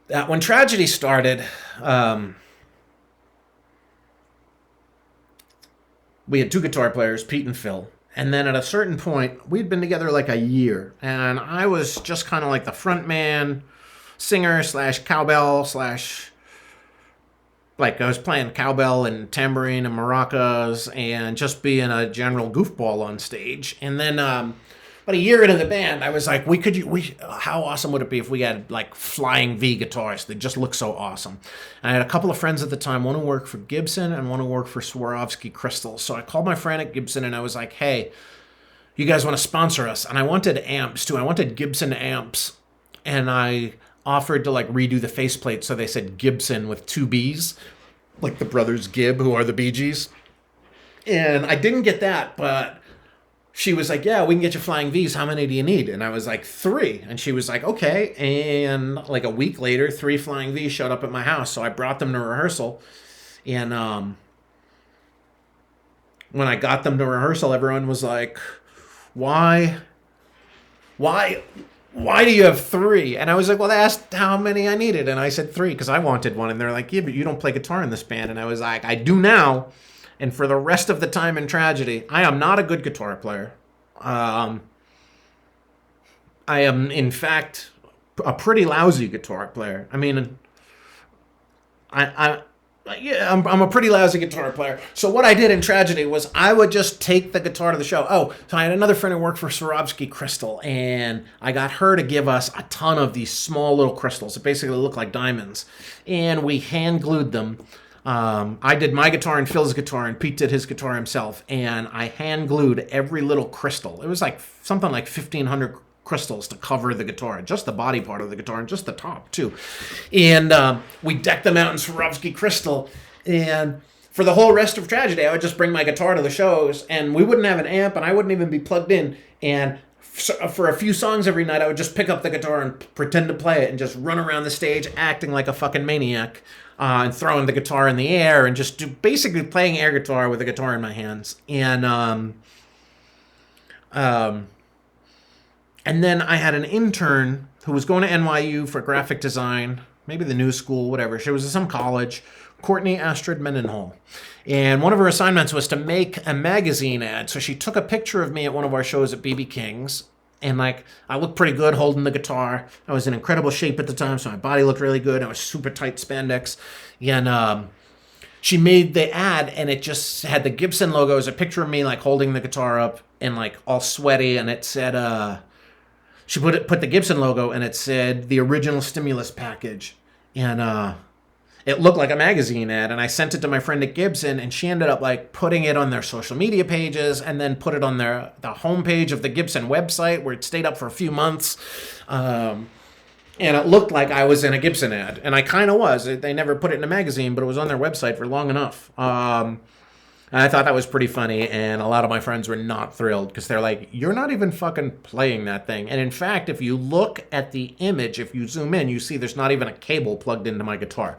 that when tragedy started, we had two guitar players, Pete and Phil. And then at a certain point, we'd been together like a year. And I was just kind of like the front man, singer slash cowbell slash... Like, I was playing cowbell and tambourine and maracas and just being a general goofball on stage. And then about a year into the band, I was like, how awesome would it be if we had, like, flying V guitars? They just look so awesome. And I had a couple of friends at the time, one who worked for Gibson and one who worked for Swarovski Crystals. So I called my friend at Gibson and I was like, hey, you guys want to sponsor us? And I wanted amps, too. I wanted Gibson amps. And I offered to, like, redo the faceplate so they said Gibson with two B's, like the brothers Gibb, who are the Bee Gees. And I didn't get that, but she was like, yeah, we can get you flying V's. How many do you need? And I was like, 3. And she was like, okay. And like a week later, 3 flying V's showed up at my house. So I brought them to rehearsal. And when I got them to rehearsal, everyone was like, why do you have 3? And I was like, well, they asked how many I needed. And I said 3 because I wanted one. And they're like, yeah, but you don't play guitar in this band. And I was like, I do now. And for the rest of the time in tragedy, I am not a good guitar player. I am, in fact, a pretty lousy guitar player. I mean, I'm a pretty lousy guitar player. So what I did in tragedy was I would just take the guitar to the show. Oh, so I had another friend who worked for Swarovski Crystal, and I got her to give us a ton of these small little crystals that basically look like diamonds, and we hand glued them. I did my guitar and Phil's guitar, and Pete did his guitar himself, and I hand glued every little crystal. It was like something like 1,500 crystals to cover the guitar, just the body part of the guitar and just the top too. And we decked them out in Swarovski Crystal, and for the whole rest of tragedy, I would just bring my guitar to the shows, and we wouldn't have an amp, and I wouldn't even be plugged in. And for a few songs every night, I would just pick up the guitar and pretend to play it and just run around the stage acting like a fucking maniac, and throwing the guitar in the air and just basically playing air guitar with the guitar in my hands. And then I had an intern who was going to NYU for graphic design, maybe the New School, whatever. She was at some college, Courtney Astrid Mendenhall. And one of her assignments was to make a magazine ad. So she took a picture of me at one of our shows at BB King's. And like, I looked pretty good holding the guitar. I was in incredible shape at the time, so my body looked really good. I was super tight spandex. And she made the ad, and it just had the Gibson logo. It was a picture of me like holding the guitar up and like all sweaty. And it said, she put the Gibson logo, and it said the original stimulus package. And it looked like a magazine ad, and I sent it to my friend at Gibson, and she ended up like putting it on their social media pages and then put it on the homepage of the Gibson website, where it stayed up for a few months. And it looked like I was in a Gibson ad, and I kind of was. They never put it in a magazine, but it was on their website for long enough. And I thought that was pretty funny, and a lot of my friends were not thrilled because they're like, you're not even fucking playing that thing. And in fact, if you look at the image, if you zoom in, you see there's not even a cable plugged into my guitar.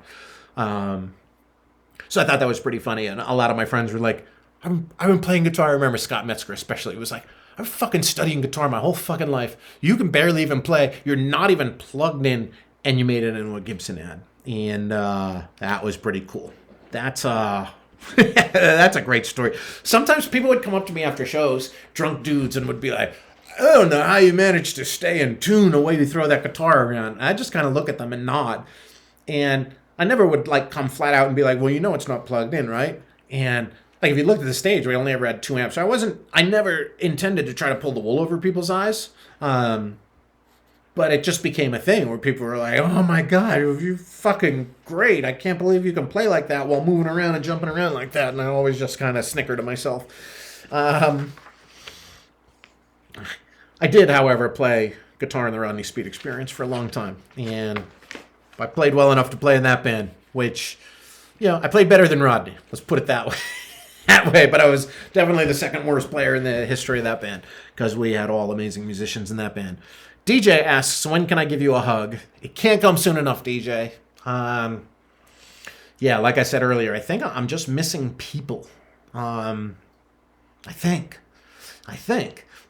So I thought that was pretty funny, and a lot of my friends were like, I've been playing guitar. I remember Scott Metzger especially. It was like, I'm fucking studying guitar my whole fucking life. You can barely even play. You're not even plugged in, and you made it into a Gibson ad. And that was pretty cool. That's that's a great story. Sometimes people would come up to me after shows, drunk dudes, and would be like, I don't know how you managed to stay in tune the way you throw that guitar around. And I just kind of look at them and nod. And I never would like come flat out and be like, well, you know it's not plugged in, right? And like if you looked at the stage, we only ever had 2 amps. So I never intended to try to pull the wool over people's eyes. But it just became a thing where people were like, oh my God, you're fucking great. I can't believe you can play like that while moving around and jumping around like that. And I always just kind of snicker to myself. I did, however, play guitar in the Rodney Speed Experience for a long time. And I played well enough to play in that band, which, I played better than Rodney. Let's put it that way. But I was definitely the second worst player in the history of that band because we had all amazing musicians in that band. DJ asks, when can I give you a hug? It can't come soon enough, DJ. Like I said earlier, I think I'm just missing people. I think.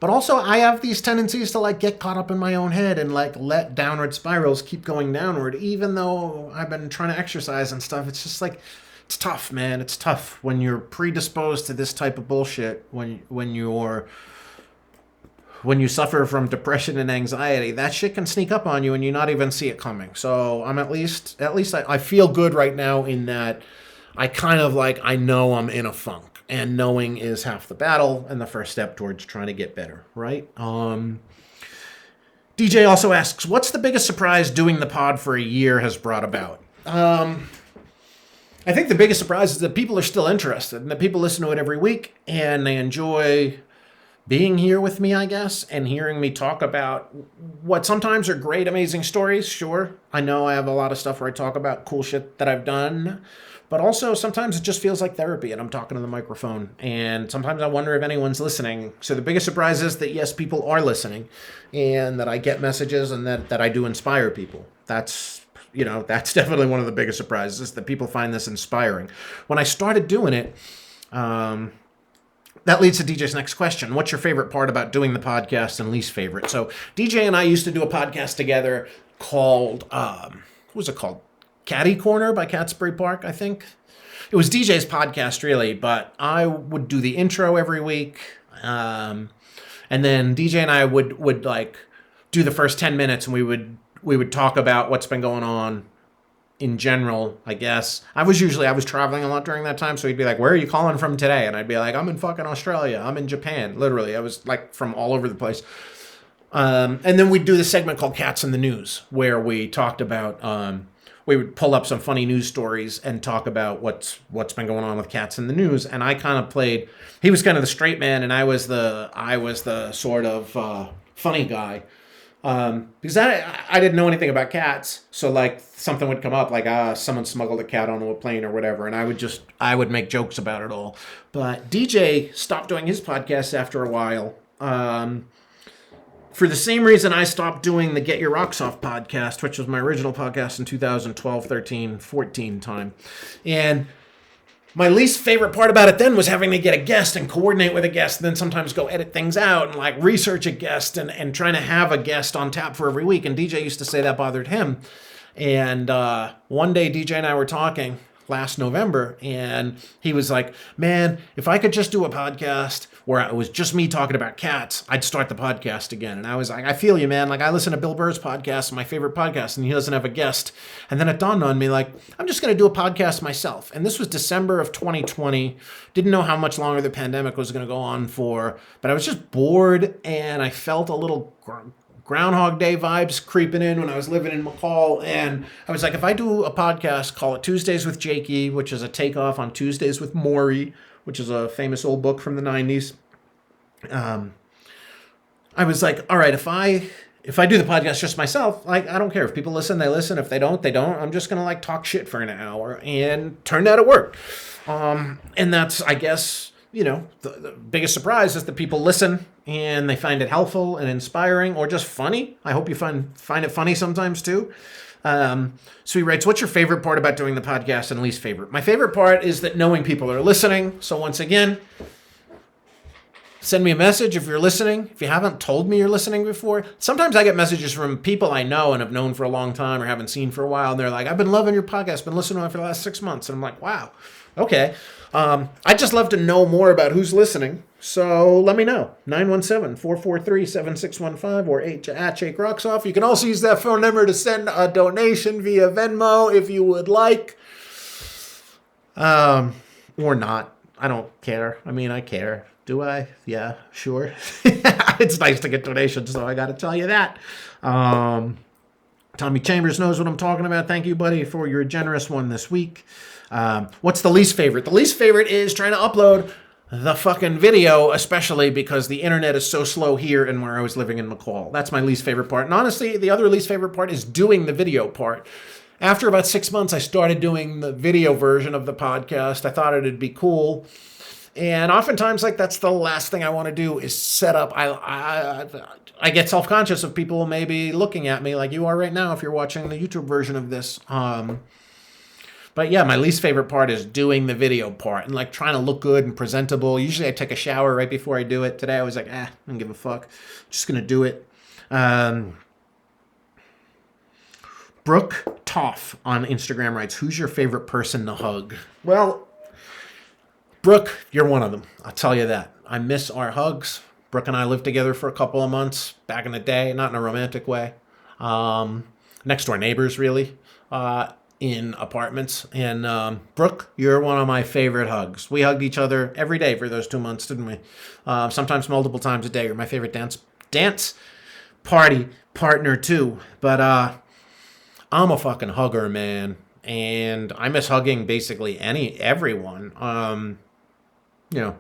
But also, I have these tendencies to get caught up in my own head and let downward spirals keep going downward, even though I've been trying to exercise and stuff. It's just it's tough, man. It's tough when you're predisposed to this type of bullshit. When you suffer from depression and anxiety, that shit can sneak up on you and you not even see it coming. So I'm at least I feel good right now in that I kind of I know I'm in a funk. And knowing is half the battle and the first step towards trying to get better, right? DJ also asks, what's the biggest surprise doing the pod for a year has brought about? I think the biggest surprise is that people are still interested and that people listen to it every week and they enjoy being here with me, I guess, and hearing me talk about what sometimes are great, amazing stories. Sure, I know I have a lot of stuff where I talk about cool shit that I've done. But also, sometimes it just feels like therapy, and I'm talking to the microphone. And sometimes I wonder if anyone's listening. So the biggest surprise is that, yes, people are listening, and that I get messages, and that I do inspire people. That's definitely one of the biggest surprises, that people find this inspiring. When I started doing it, that leads to DJ's next question. What's your favorite part about doing the podcast and least favorite? So DJ and I used to do a podcast together called, what was it called? Caddy Corner by Catsbury Park, I think. It was DJ's podcast, really, but I would do the intro every week. And then DJ and I would do the first 10 minutes, and we would talk about what's been going on in general, I guess. I was traveling a lot during that time, so he'd be like, where are you calling from today? And I'd be like, I'm in fucking Australia. I'm in Japan. Literally, I was from all over the place. And then we'd do this segment called Cats in the News, where we talked about... we would pull up some funny news stories and talk about what's been going on with cats in the news. And I kind of played, he was kind of the straight man and I was the sort of funny guy. Because I didn't know anything about cats. So something would come up someone smuggled a cat onto a plane or whatever. And I would make jokes about it all. But DJ stopped doing his podcast after a while. For the same reason I stopped doing the Get Your Rocks Off podcast, which was my original podcast in 2012, 13, 14 time. And my least favorite part about it then was having to get a guest and coordinate with a guest and then sometimes go edit things out and research a guest and trying to have a guest on tap for every week. And DJ used to say that bothered him. And one day DJ and I were talking last November, and he was like, man, if I could just do a podcast where it was just me talking about cats, I'd start the podcast again. And I was like, I feel you, man. I listen to Bill Burr's podcast, my favorite podcast, and he doesn't have a guest. And then it dawned on me, I'm just going to do a podcast myself. And this was December of 2020. Didn't know how much longer the pandemic was going to go on for, but I was just bored, and I felt a little Groundhog Day vibes creeping in when I was living in McCall. And I was like, if I do a podcast, call it Tuesdays with Jakey, which is a takeoff on Tuesdays with Maury, which is a famous old book from the 90s. I was like, all right, if I do the podcast just myself, I don't care. If people listen, they listen. If they don't, they don't. I'm just going to talk shit for an hour. And turned out it worked. And that's, I guess, the biggest surprise is that people listen and they find it helpful and inspiring or just funny. I hope you find it funny sometimes too. So he writes, what's your favorite part about doing the podcast and least favorite? My favorite part is that knowing people are listening. So once again, send me a message if you're listening. If you haven't told me you're listening before, sometimes I get messages from people I know and have known for a long time or haven't seen for a while. And they're like, I've been loving your podcast, been listening to it for the last 6 months. And I'm like, wow, okay. I'd just love to know more about who's listening. So let me know. 917-443-7615 or at Jake Rocks Off. You can also use that phone number to send a donation via Venmo if you would like. Or not. I don't care. I mean, I care. Do I? Yeah, sure. It's nice to get donations, though. I got to tell you that. Tommy Chambers knows what I'm talking about. Thank you, buddy, for your generous one this week. What's the least favorite? The least favorite is trying to upload the fucking video, especially because the internet is so slow here and where I was living in McCall. That's my least favorite part. And honestly, the other least favorite part is doing the video part. After about 6 months, I started doing the video version of the podcast. I thought it'd be cool. And oftentimes, like, that's the last thing I want to do is set up. I get self-conscious of people maybe looking at me like you are right now if you're watching the YouTube version of this. But yeah, my least favorite part is doing the video part and like trying to look good and presentable. Usually I take a shower right before I do it. Today I was like, I don't give a fuck. Just going to do it. Brooke Toff on Instagram writes, who's your favorite person to hug? Well, Brooke, you're one of them. I'll tell you that. I miss our hugs. Brooke and I lived together for a couple of months back in the day, not in a romantic way. Next door neighbors, really. In apartments. And Brooke, you're one of my favorite hugs. We hugged each other every day for those 2 months, didn't we? Sometimes multiple times a day. You're my favorite dance party partner too. But I'm a fucking hugger, man. And I miss hugging basically everyone. You know,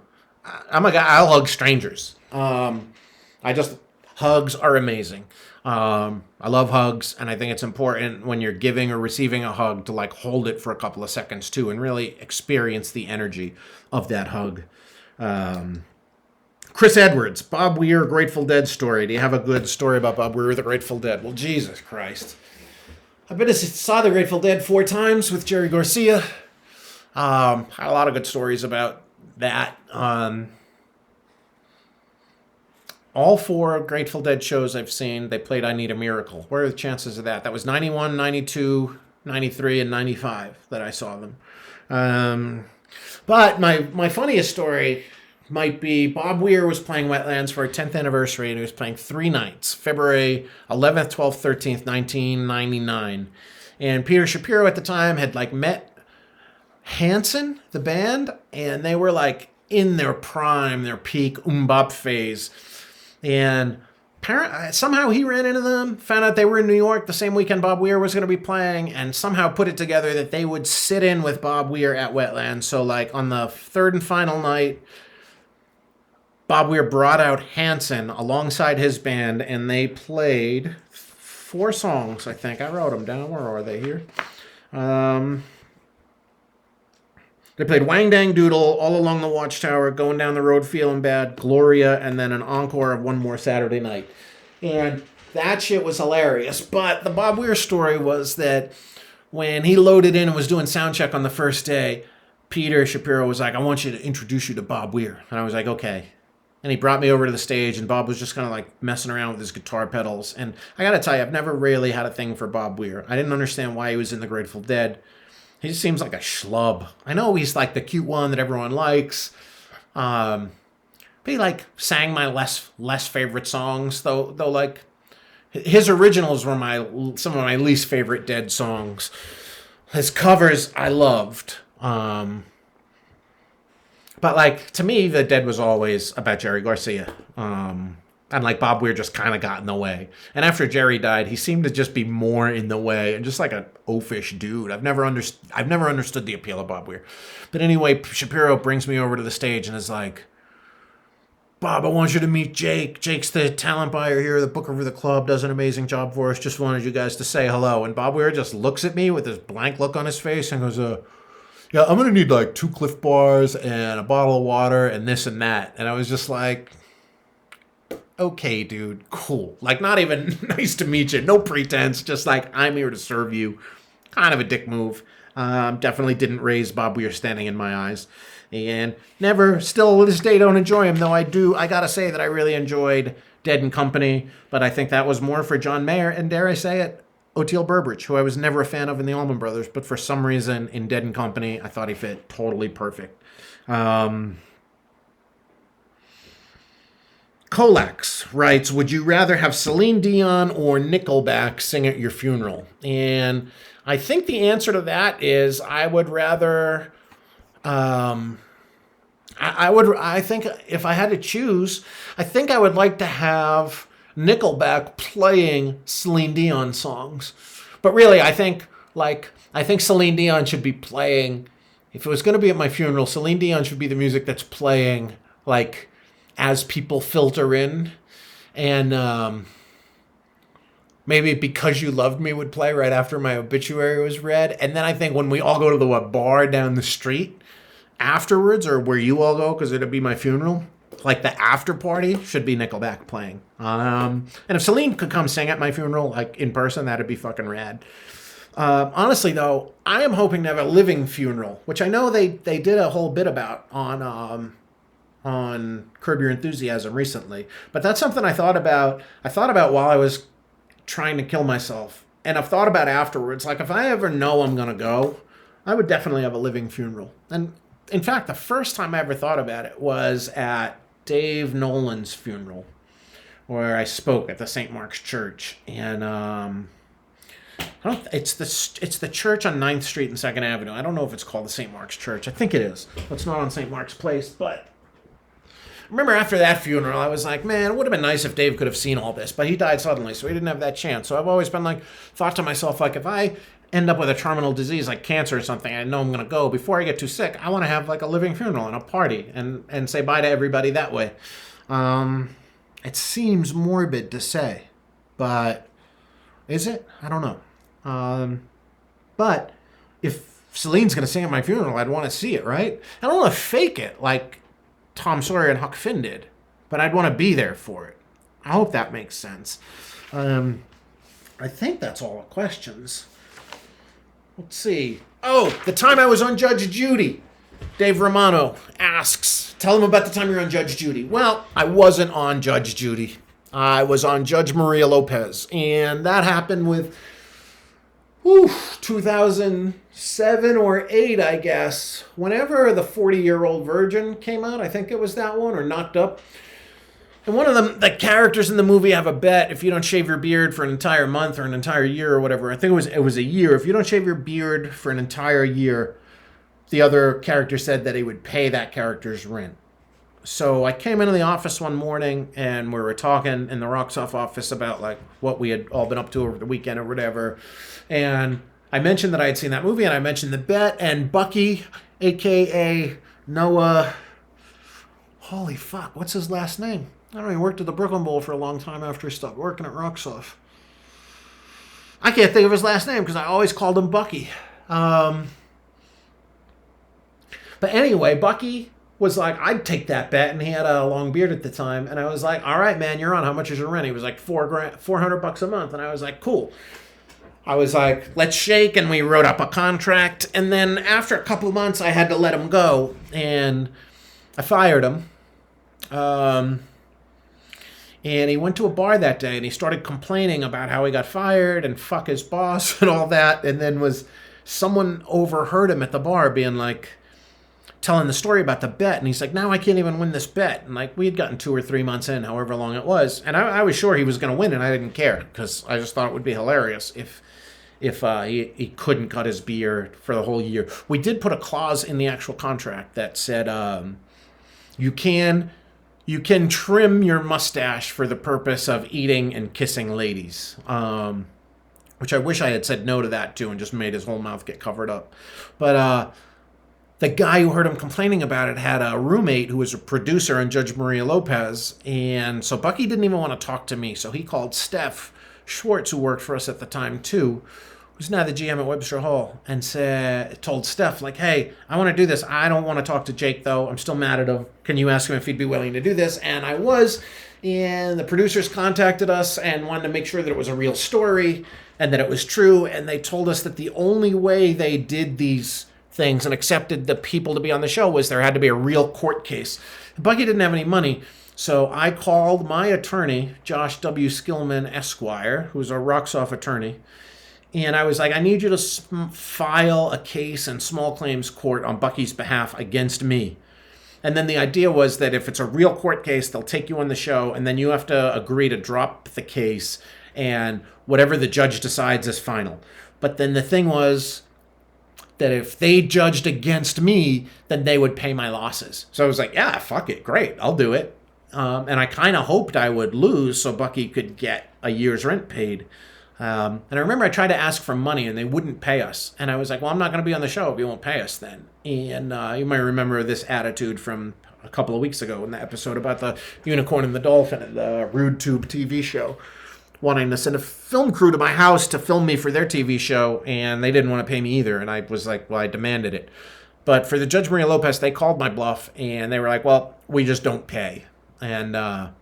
I'm a guy, I'll hug strangers. Hugs are amazing. I love hugs, and I think it's important when you're giving or receiving a hug to like hold it for a couple of seconds too and really experience the energy of that hug. Chris Edwards, Bob Weir, Grateful Dead story. Do you have a good story about Bob Weir, the Grateful Dead? Well, Jesus Christ. I've been to saw the Grateful Dead 4 times with Jerry Garcia. Had a lot of good stories about that. All 4 Grateful Dead shows I've seen, they played I Need a Miracle. What are the chances of that? That was 91, 92, 93, and 95 that I saw them. But my funniest story might be Bob Weir was playing Wetlands for our 10th anniversary, and he was playing 3 nights, February 11th, 12th, 13th, 1999. And Peter Shapiro at the time had like met Hanson, the band, and they were like in their prime, their peak bop phase. And somehow he ran into them, found out they were in New York the same weekend Bob Weir was going to be playing, and somehow put it together that they would sit in with Bob Weir at Wetlands. So like on the 3rd and final night, Bob Weir brought out Hanson alongside his band, and they played 4 songs, I think. I wrote them down. Where are they here? They played Wang Dang Doodle, All Along the Watchtower, Going Down the Road Feeling Bad, Gloria, and then an encore of One More Saturday Night. And that shit was hilarious. But the Bob Weir story was that when he loaded in and was doing sound check on the first day, Peter Shapiro was like, I want you to introduce you to Bob Weir. And I was like, okay. And he brought me over to the stage, and Bob was just kind of like messing around with his guitar pedals. And I got to tell you, I've never really had a thing for Bob Weir. I didn't understand why he was in the Grateful Dead. He just seems like a schlub. I know he's like the cute one that everyone likes. But he like sang my less favorite songs, though like his originals were some of my least favorite Dead songs. His covers I loved. But like to me, the Dead was always about Jerry Garcia. And like Bob Weir just kind of got in the way. And after Jerry died, he seemed to just be more in the way and just like an oafish dude. I've never understood the appeal of Bob Weir. But anyway, Shapiro brings me over to the stage and is like, Bob, I want you to meet Jake. Jake's the talent buyer here, the booker for the club, does an amazing job for us. Just wanted you guys to say hello. And Bob Weir just looks at me with this blank look on his face and goes, yeah, I'm going to need like 2 Cliff Bars and a bottle of water and this and that. And I was just like, okay, dude, cool. Like, not even nice to meet you. No pretense. Just like, I'm here to serve you. Kind of a dick move. Definitely didn't raise Bob Weir standing in my eyes. And still to this day, don't enjoy him. Though I gotta say that I really enjoyed Dead and Company. But I think that was more for John Mayer and, dare I say it, Oteil Burbridge, who I was never a fan of in the Allman Brothers. But for some reason, in Dead and Company, I thought he fit totally perfect. Kolax writes, would you rather have Celine Dion or Nickelback sing at your funeral? And I think the answer to that is I would rather, I think if I had to choose, I think I would like to have Nickelback playing Celine Dion songs. But really, I think Celine Dion should be playing if it was going to be at my funeral, Celine Dion should be the music that's playing, like, as people filter in. And maybe Because You Loved Me would play right after my obituary was read. And then I think when we all go to the bar down the street afterwards, or where you all go, because it'll be my funeral, like the after party should be Nickelback playing. And if Celine could come sing at my funeral, like in person, that'd be fucking rad. Honestly, though, I am hoping to have a living funeral, which I know they did a whole bit about on Curb Your Enthusiasm recently. But that's something I thought about. I thought about while I was trying to kill myself, and I've thought about afterwards. Like, if I ever know I'm gonna go, I would definitely have a living funeral. And in fact, the first time I ever thought about it was at Dave Nolan's funeral, where I spoke at the St. Mark's Church, and it's the church on 9th Street and 2nd Avenue. I don't know if it's called the St. Mark's Church. I think it is. It's not on St. Mark's Place, but I remember after that funeral, I was like, man, it would have been nice if Dave could have seen all this, but he died suddenly, so he didn't have that chance. So I've always been like, thought to myself, like, if I end up with a terminal disease like cancer or something, I know I'm going to go, before I get too sick, I want to have like a living funeral and a party and say bye to everybody that way. It seems morbid to say, but is it? I don't know. But if Celine's going to sing at my funeral, I'd want to see it, right? I don't want to fake it like Tom Sawyer and Huck Finn did, but I'd want to be there for it. I hope that makes sense. I think that's all the questions. Let's see. Oh, the time I was on Judge Judy. Dave Romano asks, tell him about the time you're on Judge Judy. Well, I wasn't on Judge Judy. I was on Judge Maria Lopez, and that happened with 2007 or 8, I guess. Whenever the 40-Year-Old Virgin came out, I think it was that one, or Knocked Up. And one of the characters in the movie have a bet: if you don't shave your beard for an entire month or an entire year or whatever, I think it was a year. If you don't shave your beard for an entire year, the other character said that he would pay that character's rent. So I came into the office one morning and we were talking in the Rocksoft office about like what we had all been up to over the weekend or whatever. And I mentioned that I had seen that movie, and I mentioned the bet, and Bucky, aka Noah, holy fuck, what's his last name? I don't know, he worked at the Brooklyn Bowl for a long time after he stopped working at Rocksoft. I can't think of his last name because I always called him Bucky. But anyway, Bucky was like, I'd take that bet, and he had a long beard at the time, and I was like, all right, man, you're on. How much is your rent? He was like $400 a month, and I was like, cool. I was like, let's shake, and we wrote up a contract, and then after a couple of months, I had to let him go, and I fired him. And he went to a bar that day, and he started complaining about how he got fired and fuck his boss and all that. And then someone overheard him at the bar being like, telling the story about the bet. And he's like, now I can't even win this bet. And like, we had gotten 2 or 3 months in, however long it was. And I was sure he was going to win, and I didn't care because I just thought it would be hilarious if he couldn't cut his beard for the whole year. We did put a clause in the actual contract that said you can trim your mustache for the purpose of eating and kissing ladies, which I wish I had said no to that too and just made his whole mouth get covered up. But the guy who heard him complaining about it had a roommate who was a producer on Judge Maria Lopez, and so Bucky didn't even want to talk to me, so he called Steph Schwartz, who worked for us at the time too, who's now the GM at Webster Hall, and told Steph, like, hey, I want to do this. I don't want to talk to Jake, though. I'm still mad at him. Can you ask him if he'd be willing to do this? And I was, and the producers contacted us and wanted to make sure that it was a real story and that it was true, and they told us that the only way they did these things and accepted the people to be on the show was there had to be a real court case. Bucky didn't have any money, so I called my attorney, Josh W. Skillman, Esquire, who's a Rocksoft attorney, and I was like, I need you to file a case in small claims court on Bucky's behalf against me. And then the idea was that if it's a real court case, they'll take you on the show, and then you have to agree to drop the case, and whatever the judge decides is final. But then the thing was that if they judged against me, then they would pay my losses. So I was like, yeah, fuck it, great, I'll do it. And I kind of hoped I would lose so Bucky could get a year's rent paid. And I remember I tried to ask for money and they wouldn't pay us. And I was like, well, I'm not going to be on the show if you won't pay us then. And you might remember this attitude from a couple of weeks ago in the episode about the unicorn and the dolphin and the Rude Tube TV show, wanting to send a film crew to my house to film me for their TV show. And they didn't want to pay me either. And I was like, well, I demanded it. But for the Judge Maria Lopez, they called my bluff and they were like, well, we just don't pay. And I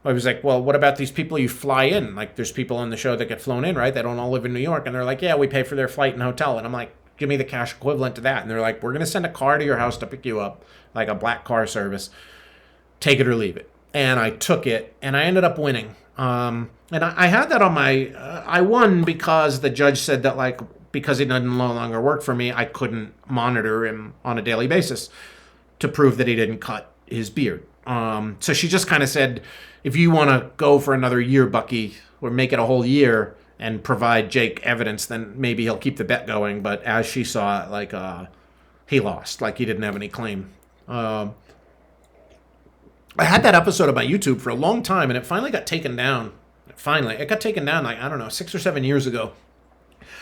was like, well, what about these people you fly in? Like, there's people on the show that get flown in, right? They don't all live in New York. And they're like, yeah, we pay for their flight and hotel. And I'm like, give me the cash equivalent to that. And they're like, we're going to send a car to your house to pick you up, like a black car service. Take it or leave it. And I took it, and I ended up winning. And I had that on my... I won because the judge said that, like, because he doesn't no longer work for me, I couldn't monitor him on a daily basis to prove that he didn't cut his beard. So she just kind of said, if you want to go for another year, Bucky, or make it a whole year and provide Jake evidence, then maybe he'll keep the bet going. But as she saw it, like, he lost. Like, he didn't have any claim. I had that episode on my YouTube for a long time, and it finally got taken down. It got taken down, like, I don't know, 6 or 7 years ago.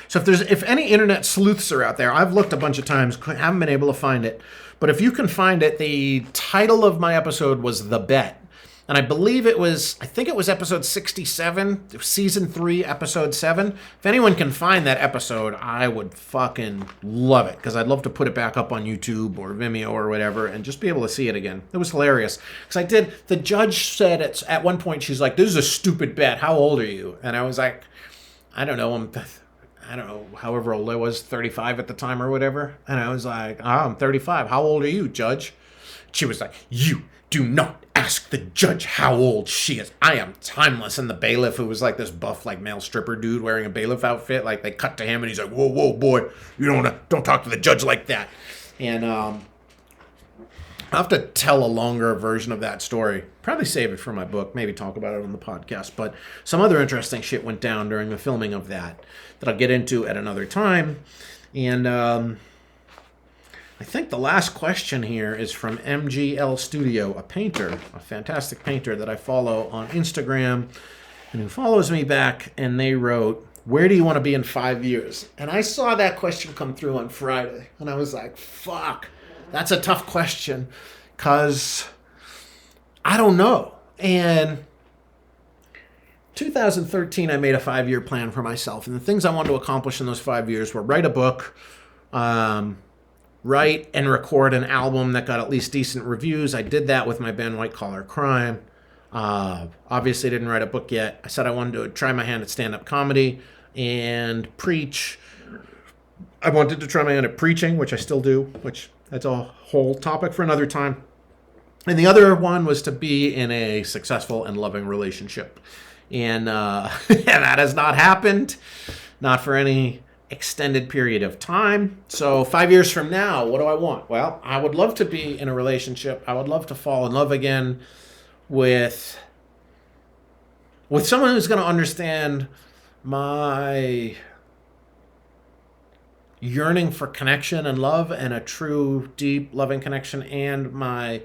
So if any internet sleuths are out there, I've looked a bunch of times, haven't been able to find it. But if you can find it, the title of my episode was The Bet. And I think it was episode 67, season 3, episode 7. If anyone can find that episode, I would fucking love it. Because I'd love to put it back up on YouTube or Vimeo or whatever and just be able to see it again. It was hilarious. Because the judge said at one point, she's like, this is a stupid bet. How old are you? And I was like, I don't know, however old I was, 35 at the time or whatever. And I was like, I'm 35. How old are you, Judge? She was like, you do not ask the judge how old she is. I am timeless. And the bailiff, who was like this buff, like male stripper dude wearing a bailiff outfit, like they cut to him and he's like, whoa, boy, you don't talk to the judge like that. And I'll have to tell a longer version of that story. Probably save it for my book, maybe talk about it on the podcast. But some other interesting shit went down during the filming of that I'll get into at another time. And I think the last question here is from MGL Studio, a painter, a fantastic painter that I follow on Instagram and who follows me back. And they wrote, where do you want to be in 5 years? And I saw that question come through on Friday. And I was like, fuck, that's a tough question because I don't know. And 2013, I made a 5-year plan for myself. And the things I wanted to accomplish in those 5 years were write a book, write and record an album that got at least decent reviews. I did that with my band White Collar Crime. Obviously didn't write a book yet. I said I wanted to try my hand at stand-up comedy and preach. I wanted to try my hand at preaching, which I still do, which that's a whole topic for another time. And the other one was to be in a successful and loving relationship. And that has not happened, not for any extended period of time. So 5 years from now, what do I want? Well, I would love to be in a relationship. I would love to fall in love again with someone who's going to understand my yearning for connection and love and a true, deep, loving connection, and my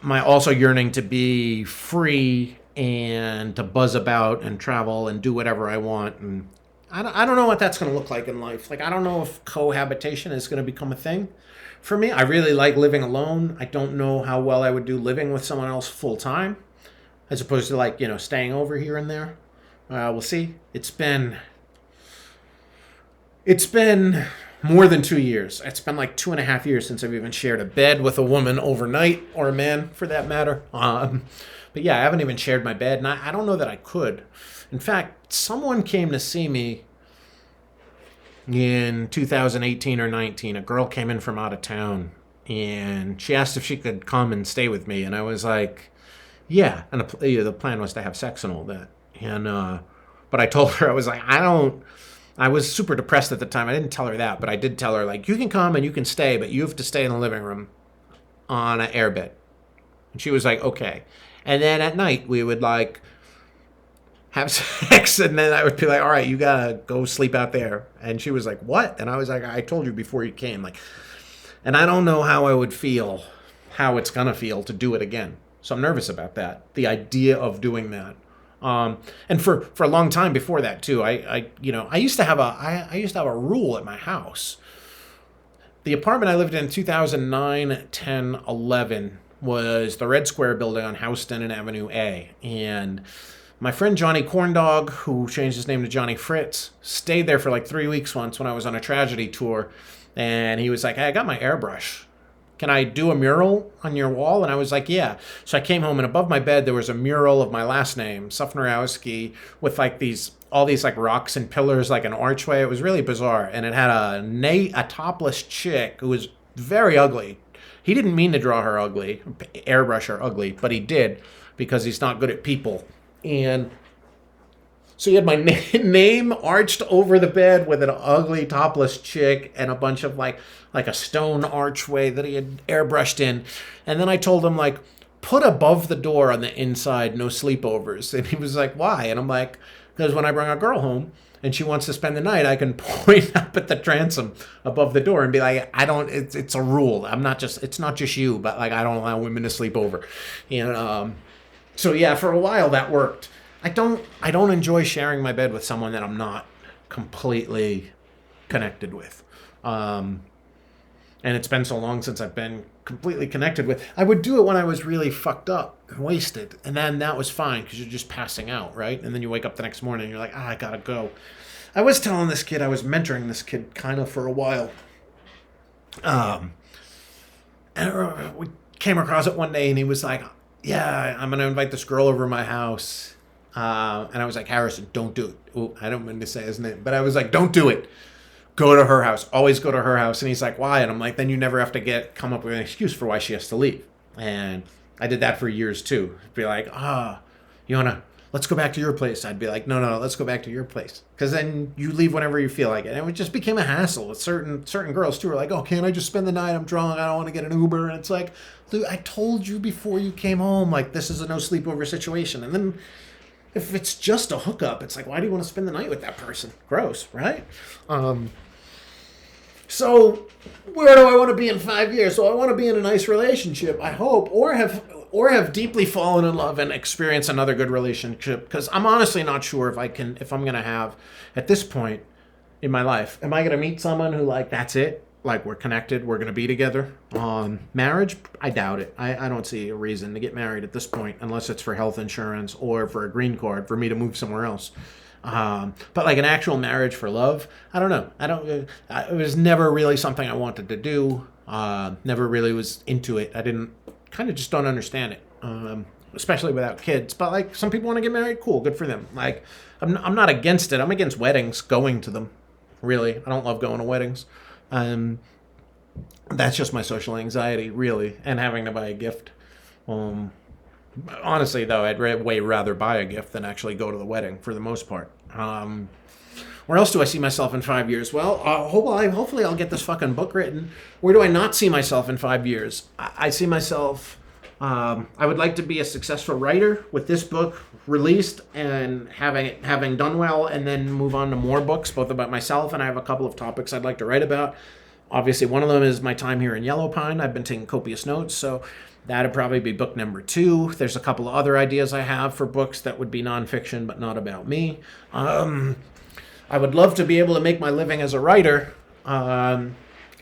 also yearning to be free and to buzz about and travel and do whatever I want. And I don't know what that's going to look like in life. Like, I don't know if cohabitation is going to become a thing for me. I really like living alone. I don't know how well I would do living with someone else full time, as opposed to, like, staying over here and there. We'll see. It's been more than 2 years. It's been like 2.5 years since I've even shared a bed with a woman overnight, or a man for that matter. But yeah, I haven't even shared my bed, and I don't know that I could. In fact, someone came to see me in 2018 or 19. A girl came in from out of town, and she asked if she could come and stay with me. And I was like, yeah. And the plan was to have sex and all that. And but I told her, I was like, I was super depressed at the time. I didn't tell her that, but I did tell her, like, you can come and you can stay, but you have to stay in the living room on an airbed. And she was like, okay. And then at night, we would, like, have sex, and then I would be like, all right, you gotta go sleep out there. And she was like, what? And I was like, I told you before you came. Like, and I don't know how I would feel, how it's gonna feel to do it again. So I'm nervous about that, the idea of doing that. And for a long time before that too, I used to have I used to have a rule at my house. The apartment I lived in 2009, 10, 11 was the Red Square building on Houston and Avenue A. And my friend Johnny Corndog, who changed his name to Johnny Fritz, stayed there for like 3 weeks once when I was on a tragedy tour. And he was like, hey, I got my airbrush. Can I do a mural on your wall? And I was like, yeah. So I came home, and above my bed there was a mural of my last name, Sufnerowski, with like all these like rocks and pillars, like an archway. It was really bizarre. And it had a topless chick who was very ugly. He didn't mean to draw her ugly, airbrush her ugly, but he did because he's not good at people. And so he had my name arched over the bed with an ugly topless chick and a bunch of like a stone archway that he had airbrushed in. And then I told him, like, put above the door on the inside, no sleepovers. And he was like, why? And I'm like, because when I bring a girl home and she wants to spend the night, I can point up at the transom above the door and be like, it's a rule. It's not just you, but like, I don't allow women to sleep over. And so yeah, for a while that worked. I don't enjoy sharing my bed with someone that I'm not completely connected with. And it's been so long since I've been completely connected with. I would do it when I was really fucked up and wasted. And then that was fine because you're just passing out, right? And then you wake up the next morning and you're like, I gotta go. I was telling this kid, I was mentoring this kid kind of for a while. And we came across it one day and he was like, yeah, I'm going to invite this girl over to my house. And I was like, Harrison, don't do it. Ooh, I don't mean to say his name, but I was like, don't do it. Go to her house. Always go to her house. And he's like, why? And I'm like, then you never have to come up with an excuse for why she has to leave. And I did that for years too. Be like, let's go back to your place. I'd be like, no, let's go back to your place. Because then you leave whenever you feel like it. And it just became a hassle with certain girls too. Are like, oh, can't I just spend the night? I'm drunk. I don't want to get an Uber. And it's like, dude, I told you before you came home, like, this is a no sleepover situation. And then if it's just a hookup, it's like, why do you want to spend the night with that person? Gross, right? So where do I want to be in 5 years? So I want to be in a nice relationship, I hope, or have deeply fallen in love and experience another good relationship. Because I'm honestly not sure if I'm going to have, at this point in my life, am I going to meet someone who, like, that's it? Like, we're connected, we're going to be together. Marriage, I doubt it. I don't see a reason to get married at this point unless it's for health insurance or for a green card for me to move somewhere else. But like an actual marriage for love, I don't know. It was never really something I wanted to do. Never really was into it. I just don't understand it. Especially without kids. But like, some people want to get married, cool, good for them. Like, I'm not against it. I'm against weddings, going to them. Really, I don't love going to weddings. That's just my social anxiety, really, and having to buy a gift. Honestly, though, I'd way rather buy a gift than actually go to the wedding for the most part. Where else do I see myself in 5 years? Well, hopefully I'll get this fucking book written. Where do I not see myself in 5 years? I see myself, I would like to be a successful writer with this book released and having done well, and then move on to more books, both about myself, and I have a couple of topics I'd like to write about. Obviously, one of them is my time here in Yellow Pine. I've been taking copious notes, so that'd probably be book number 2. There's a couple of other ideas I have for books that would be nonfiction, but not about me. I would love to be able to make my living as a writer.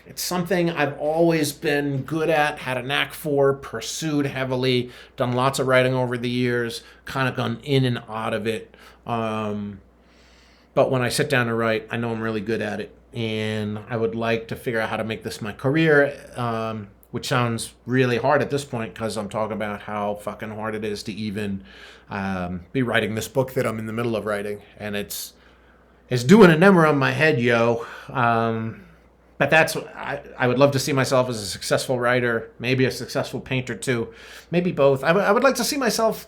It's something I've always been good at, had a knack for, pursued heavily, done lots of writing over the years, kind of gone in and out of it. But when I sit down to write, I know I'm really good at it. And I would like to figure out how to make this my career, which sounds really hard at this point because I'm talking about how fucking hard it is to even be writing this book that I'm in the middle of writing. And it's doing a number on my head, yo. But that's, I would love to see myself as a successful writer, maybe a successful painter too, maybe both. I would like to see myself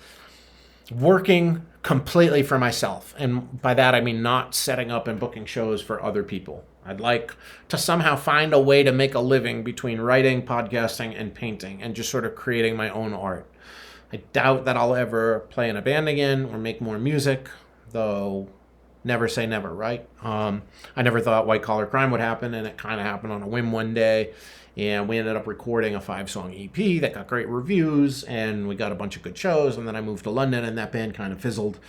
working completely for myself. And by that, I mean not setting up and booking shows for other people. I'd like to somehow find a way to make a living between writing, podcasting, and painting, and just sort of creating my own art. I doubt that I'll ever play in a band again or make more music, though never say never, right? I never thought White Collar Crime would happen, and it kind of happened on a whim one day. And we ended up recording a 5-song EP that got great reviews, and we got a bunch of good shows. And then I moved to London, and that band kind of fizzled.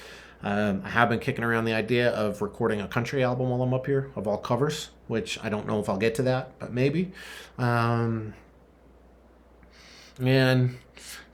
I have been kicking around the idea of recording a country album while I'm up here of all covers, which I don't know if I'll get to that, but maybe. And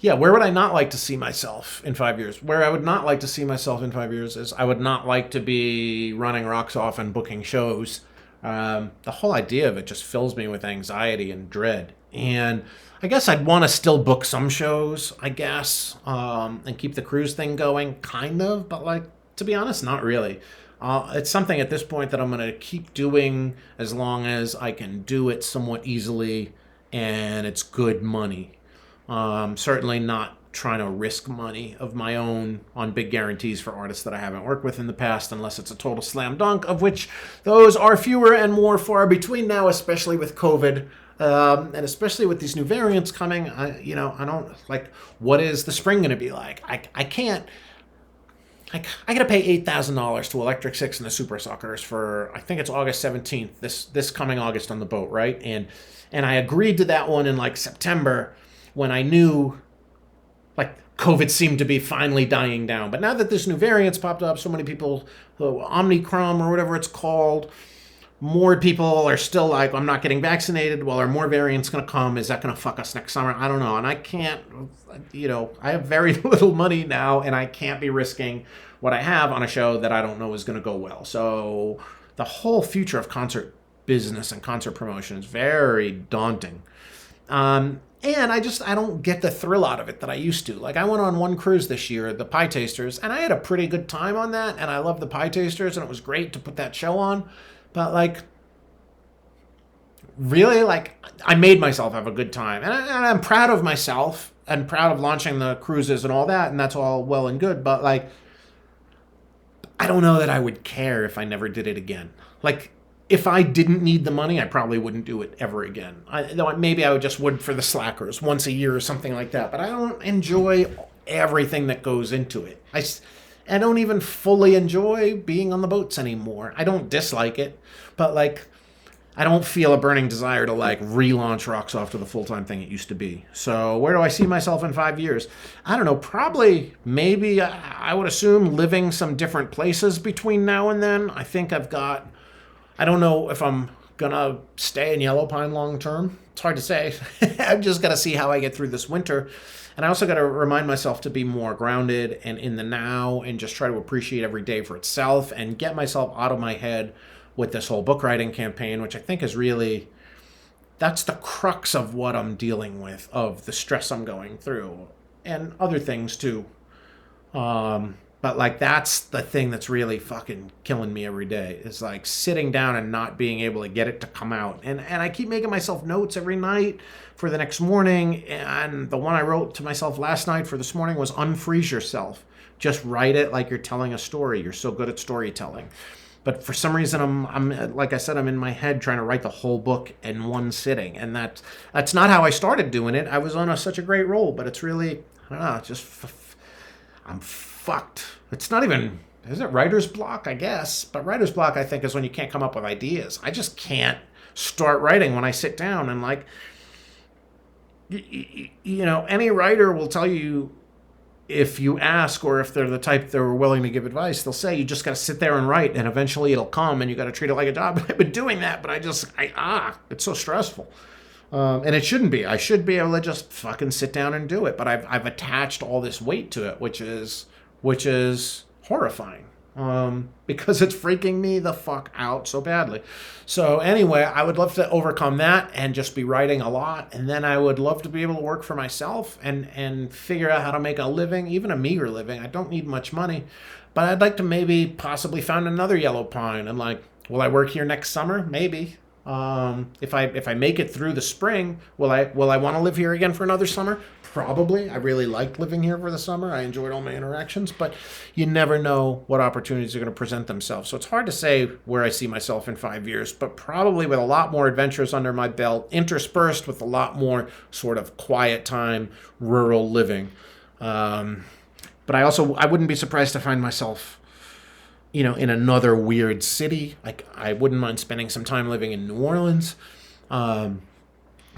yeah, where would I not like to see myself in 5 years? Where I would not like to see myself in 5 years is I would not like to be running Rocks Off and booking shows. The whole idea of it just fills me with anxiety and dread. And I guess I'd want to still book some shows, I guess, and keep the cruise thing going, kind of. But, like, to be honest, not really. It's something at this point that I'm going to keep doing as long as I can do it somewhat easily and it's good money. Certainly not trying to risk money of my own on big guarantees for artists that I haven't worked with in the past, unless it's a total slam dunk, of which those are fewer and more far between now, especially with COVID. And especially with these new variants coming, I don't like, what is the spring going to be like? I got to pay $8,000 to Electric Six and the Super Suckers for, I think it's August 17th, this coming August on the boat, right? And I agreed to that one in like September when I knew like COVID seemed to be finally dying down. But now that this new variant's popped up, so many people, Omicron or whatever it's called, more people are still like, I'm not getting vaccinated. Well, are more variants going to come? Is that going to fuck us next summer? I don't know. And I can't, I have very little money now, and I can't be risking what I have on a show that I don't know is going to go well. So the whole future of concert business and concert promotion is very daunting. And I don't get the thrill out of it that I used to. Like, I went on one cruise this year, the Pie Tasters, and I had a pretty good time on that, and I love the Pie Tasters, and it was great to put that show on. But, like, really, like, I made myself have a good time. And I'm proud of myself and proud of launching the cruises and all that, and that's all well and good. But, like, I don't know that I would care if I never did it again. Like, if I didn't need the money, I probably wouldn't do it ever again. Maybe I would for the slackers once a year or something like that. But I don't enjoy everything that goes into it. I don't even fully enjoy being on the boats anymore. I don't dislike it, but like, I don't feel a burning desire to like relaunch Rocks Off to the full-time thing it used to be. So where do I see myself in 5 years? I don't know, probably, maybe, I would assume living some different places between now and then. I think I don't know if I'm gonna stay in Yellow Pine long term. It's hard to say. I've just got to see how I get through this winter. And I also got to remind myself to be more grounded and in the now and just try to appreciate every day for itself and get myself out of my head with this whole book writing campaign, which I think is really, that's the crux of what I'm dealing with, of the stress I'm going through and other things too. But like, that's the thing that's really fucking killing me every day, is like sitting down and not being able to get it to come out. And I keep making myself notes every night for the next morning. And the one I wrote to myself last night for this morning was unfreeze yourself. Just write it like you're telling a story. You're so good at storytelling. But for some reason, I'm like I said, I'm in my head trying to write the whole book in one sitting. And that's not how I started doing it. I was on such a great roll, but it's really, I don't know, I'm fucked. It's not even, is it writer's block? I guess. But writer's block, I think, is when you can't come up with ideas. I just can't start writing when I sit down. And like, any writer will tell you, if you ask, or if they're the type that are willing to give advice, they'll say you just got to sit there and write, and eventually it'll come, and you got to treat it like a job. I've been doing that, but it's so stressful. And it shouldn't be. I should be able to just fucking sit down and do it. But I've attached all this weight to it, which is horrifying, because it's freaking me the fuck out so badly. So anyway, I would love to overcome that and just be writing a lot. And then I would love to be able to work for myself and figure out how to make a living, even a meager living. I don't need much money, but I'd like to maybe possibly find another Yellow Pine. And like, will I work here next summer? Maybe. If I make it through the spring, will I want to live here again for another summer? Probably. I really liked living here for the summer. I enjoyed all my interactions, but you never know what opportunities are going to present themselves. So it's hard to say where I see myself in 5 years, but probably with a lot more adventures under my belt, interspersed with a lot more sort of quiet time, rural living. But I wouldn't be surprised to find myself in another weird city. Like, I wouldn't mind spending some time living in New Orleans. But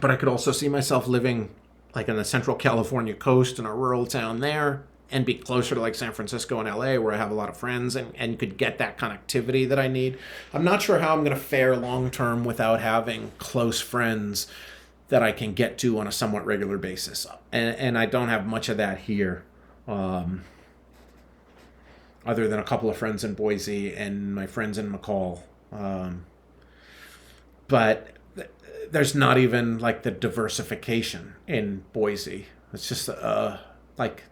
I could also see myself living like in the Central California coast in a rural town there, and be closer to like San Francisco and LA, where I have a lot of friends and could get that connectivity that I need. I'm not sure how I'm going to fare long term without having close friends that I can get to on a somewhat regular basis. And I don't have much of that here, other than a couple of friends in Boise and my friends in McCall. But there's not even like the diversification in Boise. It's just like,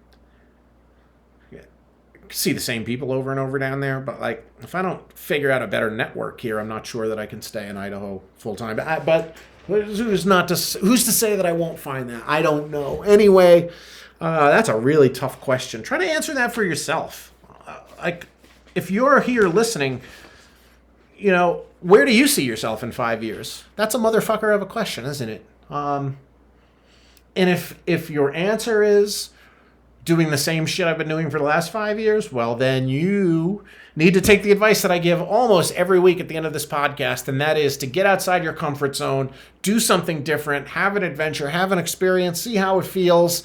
see the same people over and over down there, but like, if I don't figure out a better network here, I'm not sure that I can stay in Idaho full time. But who's to say that I won't find that? I don't know. Anyway, that's a really tough question. Try to answer that for yourself. Like, if you're here listening, where do you see yourself in 5 years? That's a motherfucker of a question, isn't it? And if your answer is doing the same shit I've been doing for the last 5 years, well, then you need to take the advice that I give almost every week at the end of this podcast, and that is to get outside your comfort zone, do something different, have an adventure, have an experience, see how it feels.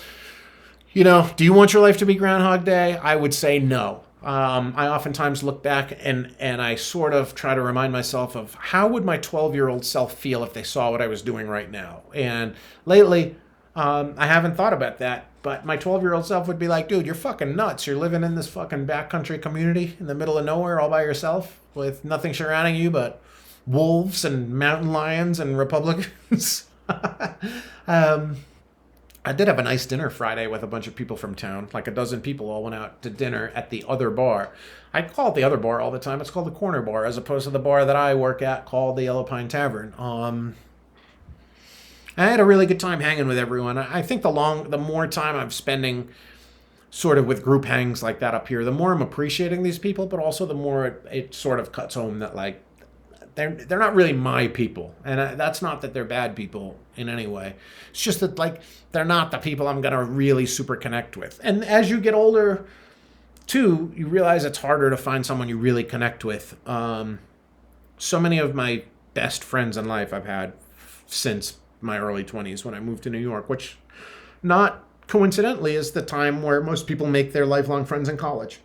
Do you want your life to be Groundhog Day? I would say no. I oftentimes look back and I sort of try to remind myself of how would my 12-year-old self feel if they saw what I was doing right now. And lately, I haven't thought about that. But my 12-year-old self would be like, dude, you're fucking nuts. You're living in this fucking backcountry community in the middle of nowhere all by yourself with nothing surrounding you but wolves and mountain lions and Republicans. I did have a nice dinner Friday with a bunch of people from town. Like a dozen people all went out to dinner at the other bar. I call it the other bar all the time. It's called the Corner Bar, as opposed to the bar that I work at called the Yellow Pine Tavern. I had a really good time hanging with everyone. I think the more time I'm spending sort of with group hangs like that up here, the more I'm appreciating these people, but also the more it sort of cuts home that like they're not really my people. And that's not that they're bad people in any way. It's just that like they're not the people I'm going to really super connect with. And as you get older too, you realize it's harder to find someone you really connect with. So many of my best friends in life I've had since my early 20s when I moved to New York, which not coincidentally is the time where most people make their lifelong friends in college.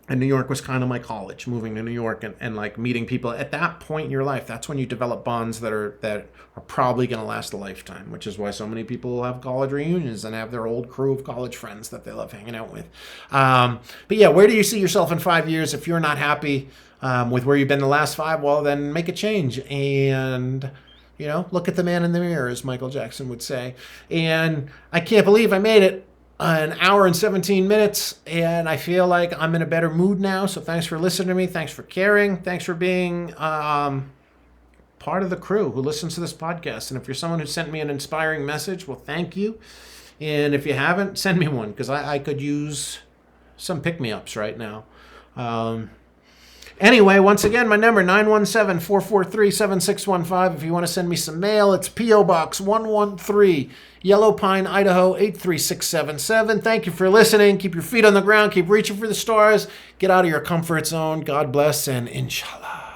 And New York was kind of my college, moving to New York and like meeting people at that point in your life. That's when you develop bonds that are probably going to last a lifetime, which is why so many people have college reunions and have their old crew of college friends that they love hanging out with. But yeah, where do you see yourself in 5 years? If you're not happy with where you've been the last 5, well, then make a change and look at the man in the mirror, as Michael Jackson would say. And I can't believe I made it an hour and 17 minutes, and I feel like I'm in a better mood now. So thanks for listening to me. Thanks for caring. Thanks for being part of the crew who listens to this podcast. And if you're someone who sent me an inspiring message, well, thank you. And if you haven't, send me one, because I could use some pick-me-ups right now. Anyway, once again, my number, 917-443-7615. If you want to send me some mail, it's P.O. Box 113, Yellow Pine, Idaho, 83677. Thank you for listening. Keep your feet on the ground. Keep reaching for the stars. Get out of your comfort zone. God bless, and inshallah.